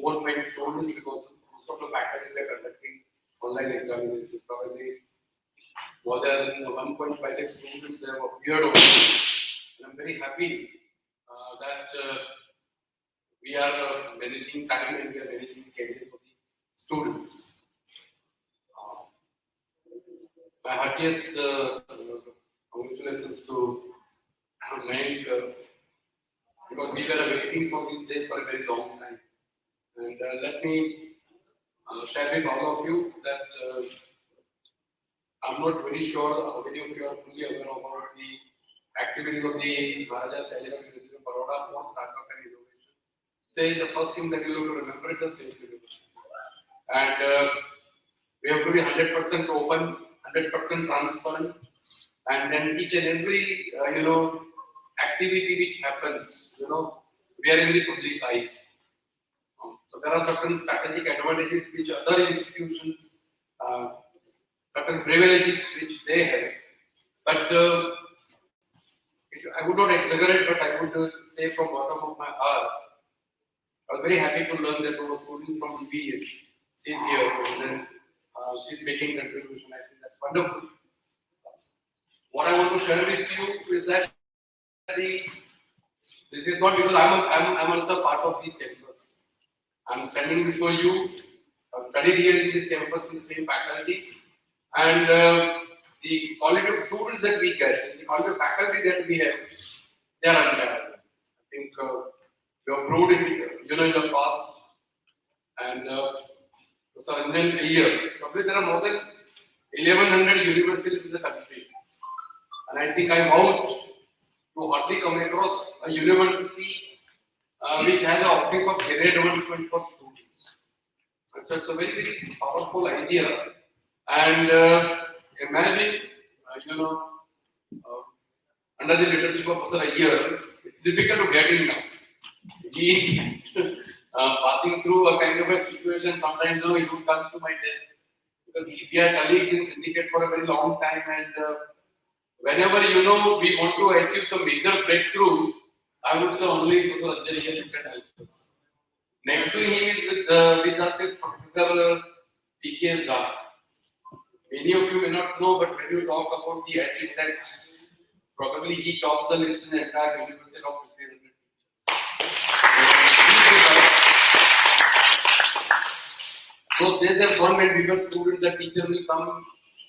S6: more many students because most of the faculty are conducting online examinations. Probably more than 1.5 lakh students have appeared over here. And I'm very happy that we are managing time and we are managing career for the students. My heartiest congratulations to Mayank, because we were waiting for this day for a very long time. And let me share with all of you that I'm not very sure how many of you are fully aware about the activities of the Maharaja Salira University of Vadodara for startup and innovation. Say the first thing that you have to remember is the state university. And we have to be 100% open, 100% transparent, and then each and every activity which happens, we are in the public eyes. So there are certain strategic advantages which other institutions, certain privileges which they have. But I would not exaggerate, but I would say from bottom of my heart, I was very happy to learn that one student from DBS, she's here, and then she's making contribution. I think that's wonderful. What I want to share with you is that this is not because I'm also part of this campus. I'm standing before you. I've studied here in this campus in the same faculty, and the quality of students that we get, the quality of faculty that we have, they are unparalleled. I think we have proved it, in the past, and so in a year, probably there are more than 1,100 universities in the country, and I think I vouch to hardly come across a university which has an office of career advancement for students. And so it's a very, very powerful idea. And imagine, under the leadership of Professor Iyer, it's difficult to get in now. He passing through a kind of a situation, sometimes he would come to my desk because we are colleagues in syndicate for a very long time, and whenever we want to achieve some major breakthrough, I would say only Professor Ajay here who can help us. Next to him is with us is Professor P.K. Zah. Many of you may not know, but when you talk about the edge index, probably he tops the list in the entire University of 1500 teachers. Those days have gone when we were students, the teacher will come,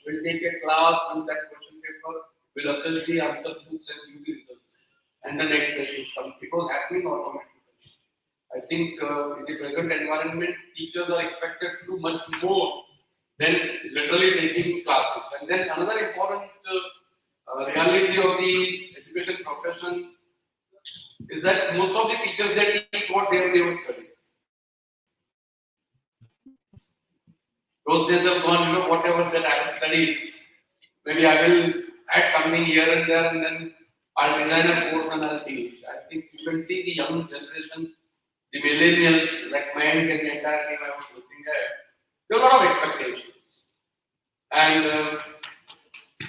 S6: will take a class, will set question paper, will assess the answer books and give the results. And the next test will come. It was happening automatically. I think in the present environment, teachers are expected to do much more than literally taking classes. And then another important reality of the education profession is that most of the teachers, they teach what they have studied. Those days have gone, whatever that I have studied, maybe I will add something here and there, and then I'll design a course and I'll teach. I think you can see the young generation, the millennials, like Mayank and the entire team I was looking at, there are a lot of expectations. And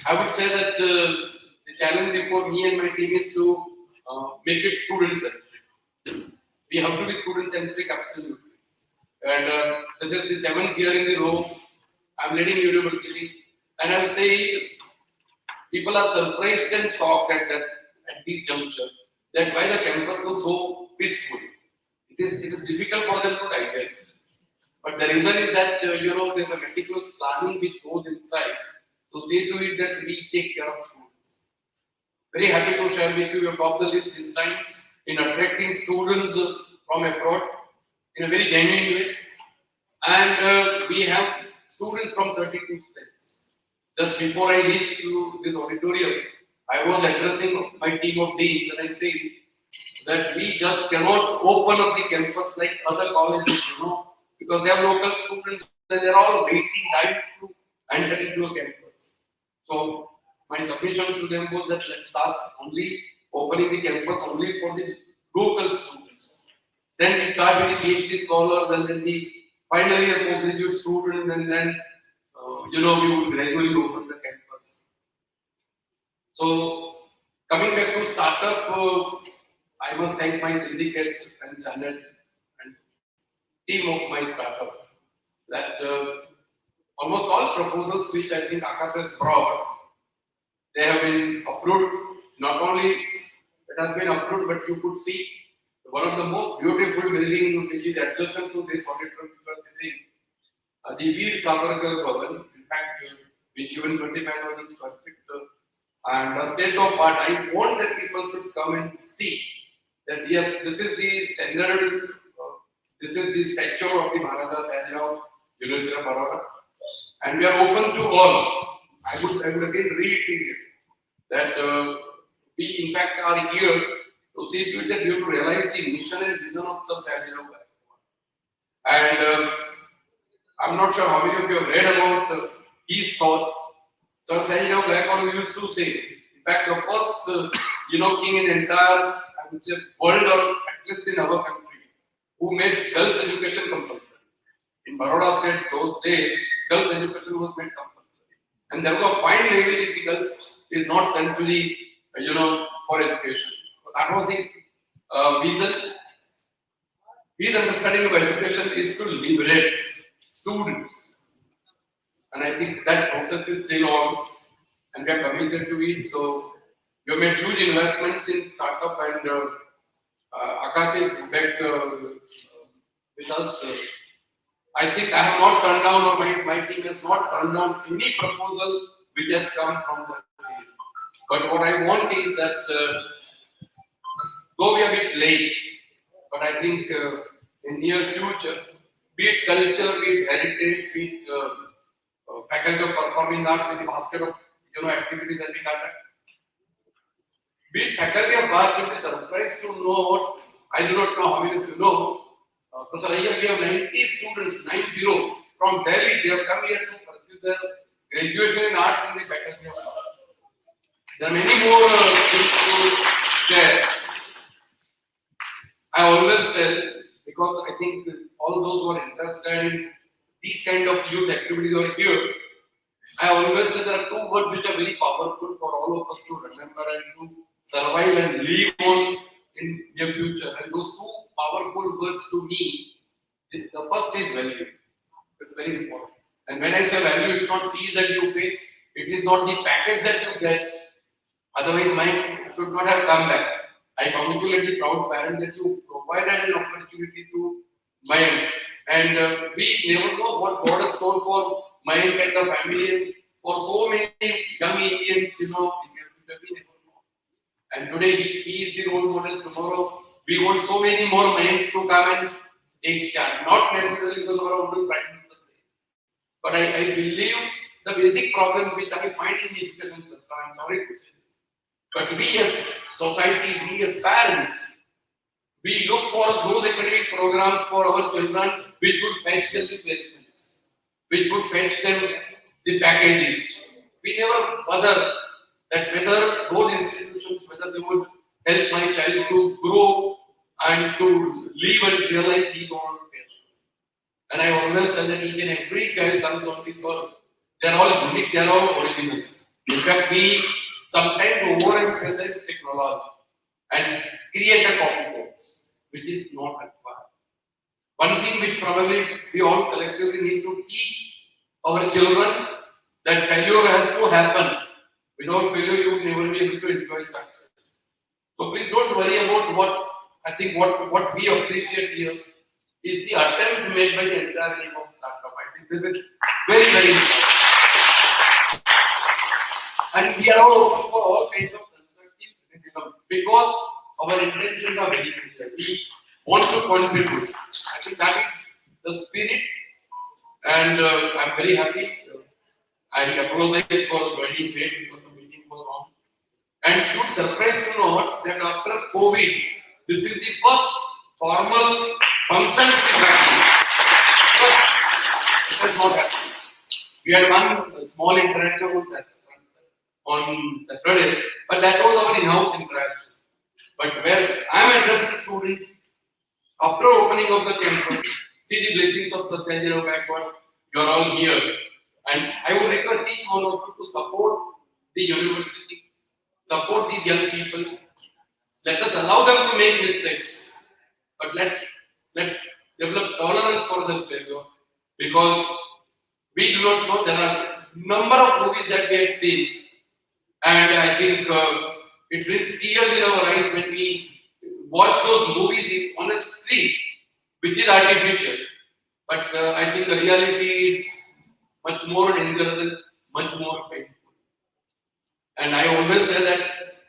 S6: I would say that the challenge before me and my team is to make it student-centric. We have to be student-centric, absolutely. And this is the 7th year in the row. I'm leading university, and I would say people are surprised and shocked at this juncture that why the campus looks so peaceful. It is difficult for them to digest. But the reason is that there's a meticulous planning which goes inside to see to it that we take care of students. Very happy to share with you, we have topped the list this time in attracting students from abroad in a very genuine way. And we have students from 32 states. Just before I reached to this auditorium, I was addressing my team of deans and I said that we just cannot open up the campus like other colleges, because they have local students and they're all waiting time to enter into a campus. So my submission to them was that let's start only opening the campus only for the local students. Then we start with the PhD scholars and then the final year postgraduate students, and then we would gradually open the campus. So coming back to startup, I must thank my syndicate and Senate and team of my startup. That almost all proposals which I think Akash has brought, they have been approved. Not only it has been approved, but you could see one of the most beautiful building which is adjacent to this auditorium sitting, the Veer Savarkar Bhavan. In fact, we given 25,000 square feet and a state of art. I want that people should come and see that yes, this is the standard, this is the statue of the Maharaja Sahajrao, University of Vadodara, and we are open to all. I would again reiterate that we in fact are here to see to it that we have to realize the mission and vision of Sir Sahajrao. And I'm not sure how many of you have read about his thoughts. Sir Sahajrao Gaikwad used to say, in fact, the first king in the entire, I would say, world, or at least in our country, who made girls' education compulsory. In Baroda state, those days, girls' education was made compulsory, and there was a fine levy if the girls is not sent to the, for education. So that was the reason. His understanding of education is to liberate students, and I think that process is still on, and we are committed to it. So we have made huge investments in startup, and Akash is back with us. I think I have not turned down, or my team has not turned down any proposal which has come from the team. But what I want is that, though we are a bit late, but I think in near future, be it culture, be it heritage, be it faculty of performing arts in the basket of activities that we conduct, be it faculty of arts, you'll be surprised to know what, I do not know how many of you know, Professor Iyer, we have 90 students, 90 from Delhi. They have come here to pursue their graduation in arts in the faculty of arts. There are many more things to share. I always tell, because I think all those who are interested in these kind of youth activities are here, I always say there are two words which are very powerful for all of us to remember and to survive and live on in your future. And those two powerful words to me, the first is value. It's very important. And when I say value, it's not fees that you pay, it is not the package that you get. Otherwise, mine should not have come back. I congratulate the proud parents that you provided an opportunity to Mayank. And we never know what God has told for Mayank and the family, for so many young Indians, in their future, we never know. And today he is the role model. Tomorrow we want so many more Mayanks to come and take charge. Not necessarily because of our own Prime Minister says. But I believe the basic problem which I find in the education system, I'm sorry to say this, but we as society, we as parents, we look for those academic programs for our children which would fetch them the placements, which would fetch them the packages. We never bother that whether those institutions, whether they would help my child to grow and to live and realize his own potential. And I always say that each and every child comes on this earth, they are all unique, they are all original. In fact, we sometimes overemphasize technology and create a competence which is not required. One thing which probably we all collectively need to teach our children, that failure has to happen. Without failure, you will never be able to enjoy success. So please don't worry about what we appreciate here is the attempt made by the entire team of startup. I think this is very, very important. And we are all open for all kinds of constructive criticism because our intentions are very clear. We want to contribute. I think that is the spirit, and I'm very happy. I apologize for joining late because the meeting was wrong. And to surprise you not that after COVID, this is the first formal function which is happening. It has not happened. We had one small interaction on Saturday, but that was our in-house interaction. But where I am addressing students after opening of the campus, see the blessings of Satyajit backward, you are all here. And I would request each one of you to support the university, support these young people. Let us allow them to make mistakes, but let's develop tolerance for the failure, because we do not know. There are number of movies that we have seen, and I think it brings tears in our eyes when we watch those movies on a screen, which is artificial. But I think the reality is much more dangerous and much more painful. And I always say that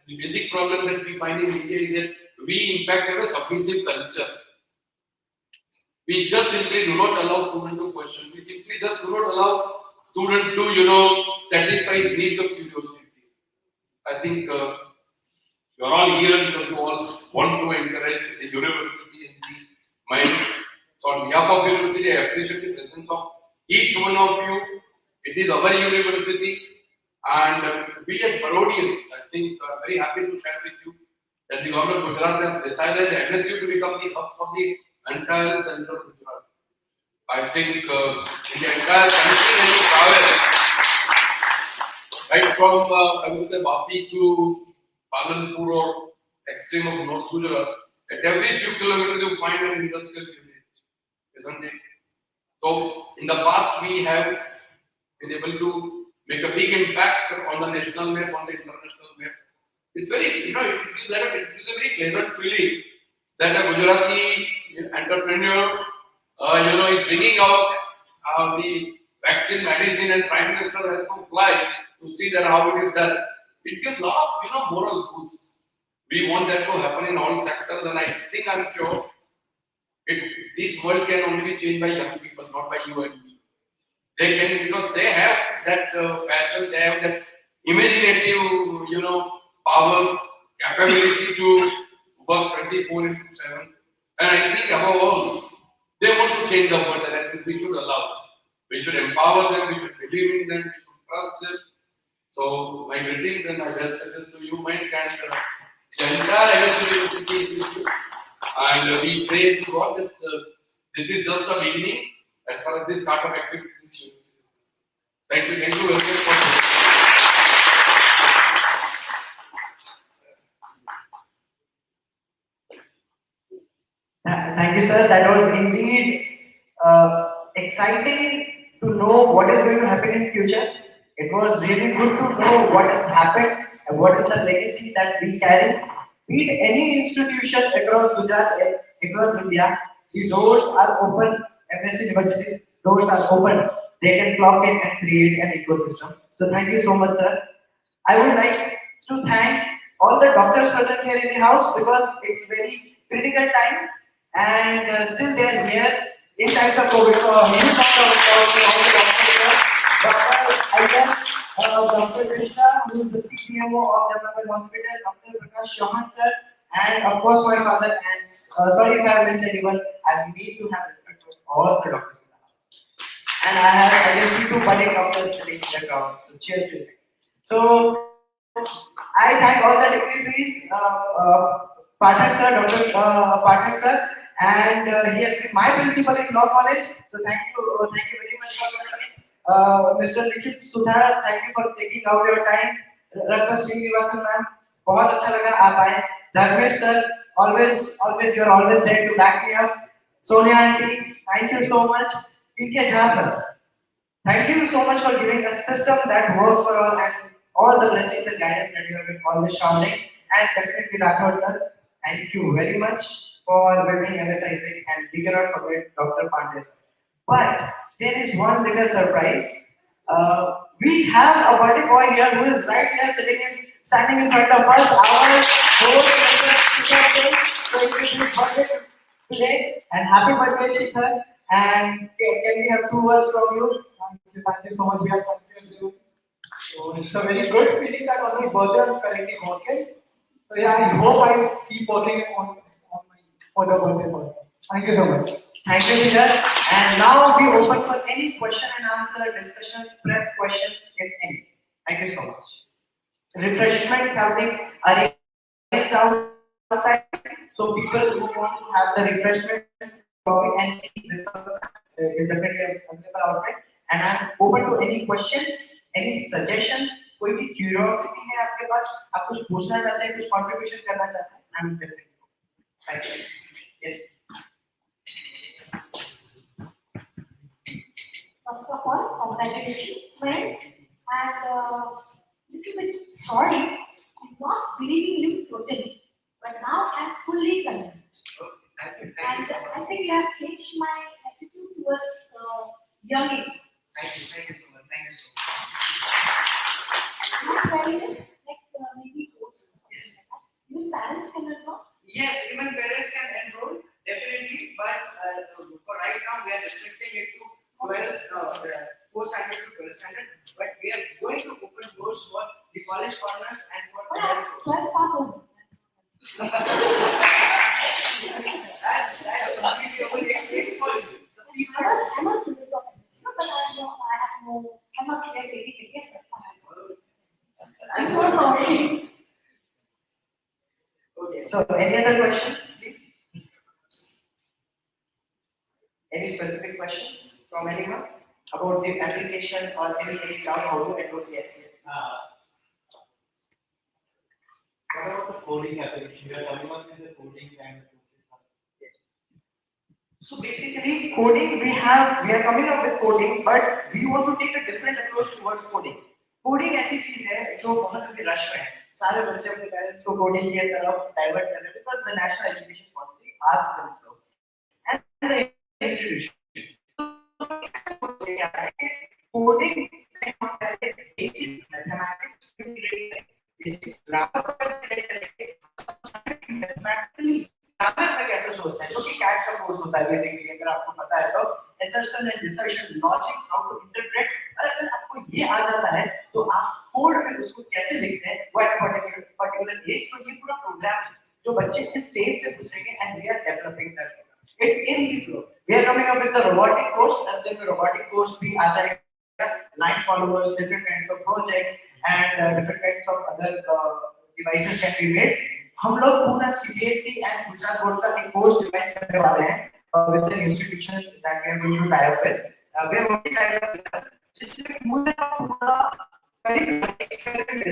S6: the basic problem that we find in India is that we in fact have a submissive culture. We just simply do not allow students to question. We simply just do not allow student to, satisfy his needs of curiosity. I think you are all here because you all want to encourage the university and the mind. So on behalf of the university, I appreciate the presence of each one of you. It is our university, and we as Podium, I think, are very happy to share with you that the government of Gujarat has decided MSU to become the hub for the entire central Gujarat. I think in the entire country, when you travel, right from I would say Vapi to Palanpur or extreme of North Gujarat, at every few kilometers you find an industrial unit, isn't it? So in the past we have been able to make a big impact on the national map, on the international map. It's very, it is a very pleasant feeling that a Gujarati entrepreneur, is bringing out the vaccine, medicine, and Prime Minister has to fly to see that how it is done. It gives a lot of, moral boost. We want that to happen in all sectors, and I'm sure this world can only be changed by young people, not by you and me. They can, because they have that passion, they have that imaginative, power, capability to work 24/7. And I think above all, they want to change the world, and I think we should allow them. We should empower them, we should believe in them, we should trust them. So my greetings and my best wishes to you, Mayank, and the entire MSU University is with you. And we pray to God that this is just a beginning as far as this startup activity is concerned. Thank you very much for.
S4: Thank you, sir. That was indeed exciting to know what is going to happen in future. It was really good to know what has happened and what is the legacy that we carry. Be it any institution across Gujarat, across India, the doors are open. MSU universities doors are open. They can clock in and create an ecosystem. So thank you so much, sir. I would like to thank all the doctors present here in the house because it's very critical time and still they are here in times of COVID. So a huge round of applause to all the doctors here. Dr. Iyer, Dr. Krishna, who is the CPMO of Development Hospital, Dr. Prakash Chauhan sir, and of course my father. And sorry if I have missed anyone. I need to have respect for all the doctors in the house. And I just see two budding doctors sitting in the crowd. So cheers to you. So I thank all the dignitaries, Pathak sir, Dr. Pathak sir, and he has been my principal in law college. So thank you very much for coming. Mr. Nikhil Sudhar, thank you for taking out your time. Ratna Srinivasan ma'am, बहुत अच्छा लगा आप आए. Dharmesh sir, always you're always there to back me up. Sonia aunty, thank you so much. PK Jha sir, thank you so much for giving a system that works for all and all the blessings and guidance that you have been always showering. And definitely Rathod sir, thank you very much for building MSISEC and we cannot forget Dr. Pandey sir. But there is one little surprise. We have a birthday boy here who is right here standing in front of us. Our host, Mr. So it is his birthday today and happy birthday Shikhar. And can we have 2 words from you?
S2: Thank you so much. We are continuing to. So it's a very good feeling that on my birthday I'm currently working. So yeah, I hope I keep working on my further birthday also. Thank you so much.
S4: Thank you, Shikhar. And now we open for any question and answer discussions, press questions, if any. Thank you so much. Refreshments have been arranged outside, so people who want to have the refreshments and is definitely available outside. And I'm open to any questions, any suggestions. कोई भी curiosity है आपके पास, आप कुछ पूछना चाहते हैं, कुछ contribution करना चाहते हैं, I'm definitely. Thank you. Yes.
S7: First of all, congratulations, friend. And little bit sorry, I'm not believing you totally, but now I'm fully convinced.
S4: Thank you.
S7: And I think you have changed my attitude towards young age.
S4: Thank you so much.
S7: Not very much, like maybe groups. Even parents can enroll.
S4: Yes, even parents can enroll, definitely, but for right now we are restricting it to 12, 4 standard to 12 standard, but we are going to open doors for the college corners and for the that's completely open. It's for the people.
S7: I must do it, but I'm not clear baby ticket. I'm so sorry.
S4: Okay, so any other questions, please? Any specific questions from anyone about the application or any doubt how to enroll? Yes.
S8: What about the coding application? We are coming up with the coding and
S4: So basically, coding we are coming up with coding, but we want to take a different approach towards coding. Coding ऐसी चीज है जो बहुत अभी rush में है. सारे बच्चे अपने पेरेंट्स को कोडिंग की तरफ डाइवर्ट कर रहे हैं because the national education policy asks them so. And the institution. Coding basic mathematics, basic grammar, mathematically grammar में कैसे सोचते हैं, जो कि कैट का कोर्स होता है बेसिकली. अगर आपको पता है तो assertion and differential logics, how to interpret. अगर आपको ये आ जाता है तो आप कोड में उसको कैसे लिखते हैं वो एक पर्टिकुलर एज को ये पूरा प्रोग्राम जो बच्चे इस स्टेज से गुजरेंगे and we are developing that program. It's in the flow. We are coming up with the robotic course. as the robotic course भी आ जाएगा, line followers, different kinds of projects and different kinds of other devices can be made. हम लोग पूरा CBSE and Gujarat board का एक course device करने वाले हैं with the institutions that we are going to tie up with. We are going to tie up with them. जिसमें मुझे पूरा करीब एक्सपेरिमेंट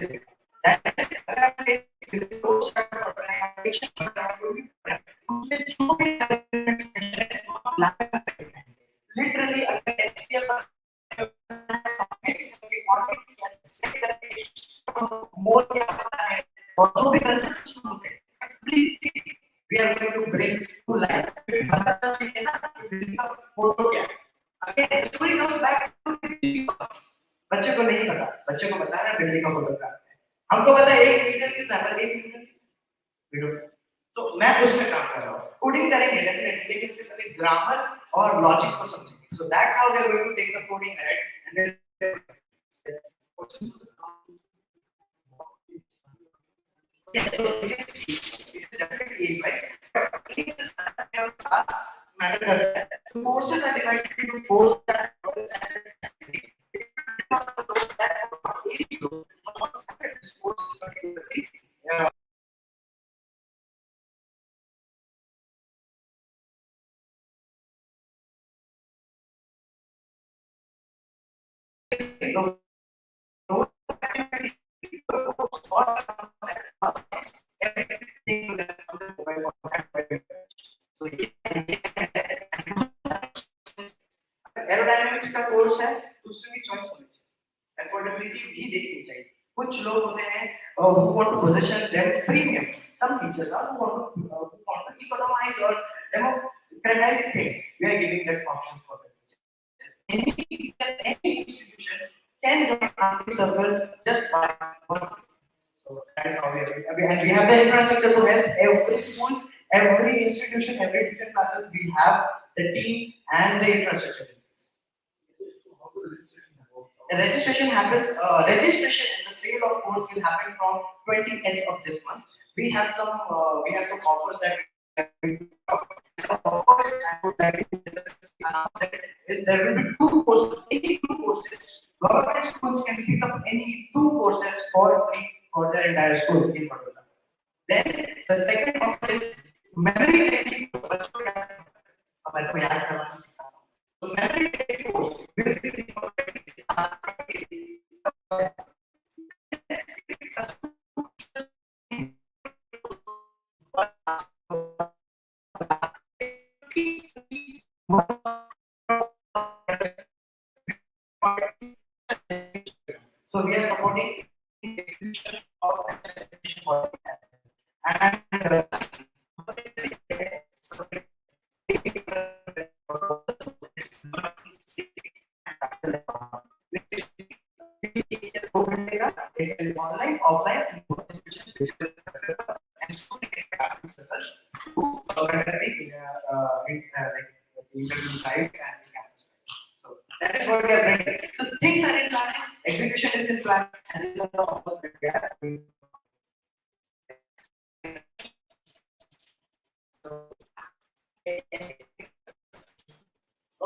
S4: रिसोर्स ऑर्गेनाइजेशन उसमें जो भी लिटरली अगर एचसीएल मोर क्या होता है और जो भी कंसेप्ट होते हैं we are going to bring to life बताना चाहिए ना बिल्डिंग का फोटो क्या है again story comes back to बच्चे को नहीं पता बच्चे को बताना बिल्डिंग का फोटो क्या है हमको पता है 1 मीटर कितना है 1 मीटर वीडियो तो मैं उसमें काम कर रहा हूं कोडिंग करेंगे डेफिनेटली लेकिन इससे पहले ग्रामर और लॉजिक को समझेंगे so that's how they are going to take the coding ahead and then yes so it's definitely age wise age is class matter the courses are divided into course that age group course particularly so aerodynamics का course है तो उसमें भी choice होनी चाहिए affordability भी देखनी चाहिए कुछ लोग होते हैं who want to position them premium some teachers are who want to economize or democratize things we are giving that option for them any teacher any institution can join ArctikCircle just by one so that is how we are doing and we have the infrastructure to help every school every institution every tuition classes we have the team and the infrastructure the registration happens registration and the sale of course will happen from 20th of this month we have some offers that offers I would like to announce that is there will be 2 courses any 2 courses government schools can pick up any 2 courses for free for their entire school in Vadodara then the second offer is memory technique बच्चों को याद करवाना सिखाता हूं so memory technique course will be so we are supporting the execution of education policy and online offline and both institutions and students get circle to like interview types and campus so that is what we are bringing so things are in planning execution is in plan and these are the offers that we are doing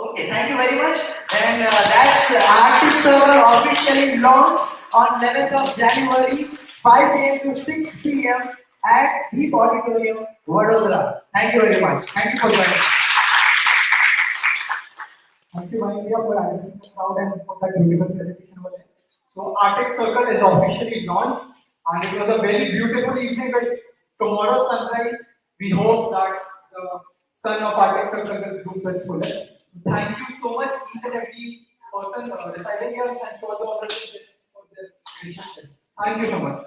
S4: okay thank you very much and that's ArctikCircle officially launched on 11th of January 5 p.m. to 6 p.m. at the Podium, Vadodara. Thank you very much. Thank you for joining.
S2: Thank you, Mayank Rai, for addressing the crowd and for that beautiful presentation. So, ArctikCircle is officially launched, and it was a very beautiful evening with tomorrow's sunrise. We hope that the sun of ArctikCircle will bloom with fullest. Thank you so much, each and every person residing here, and for the organization for their initiative. Thank you so much.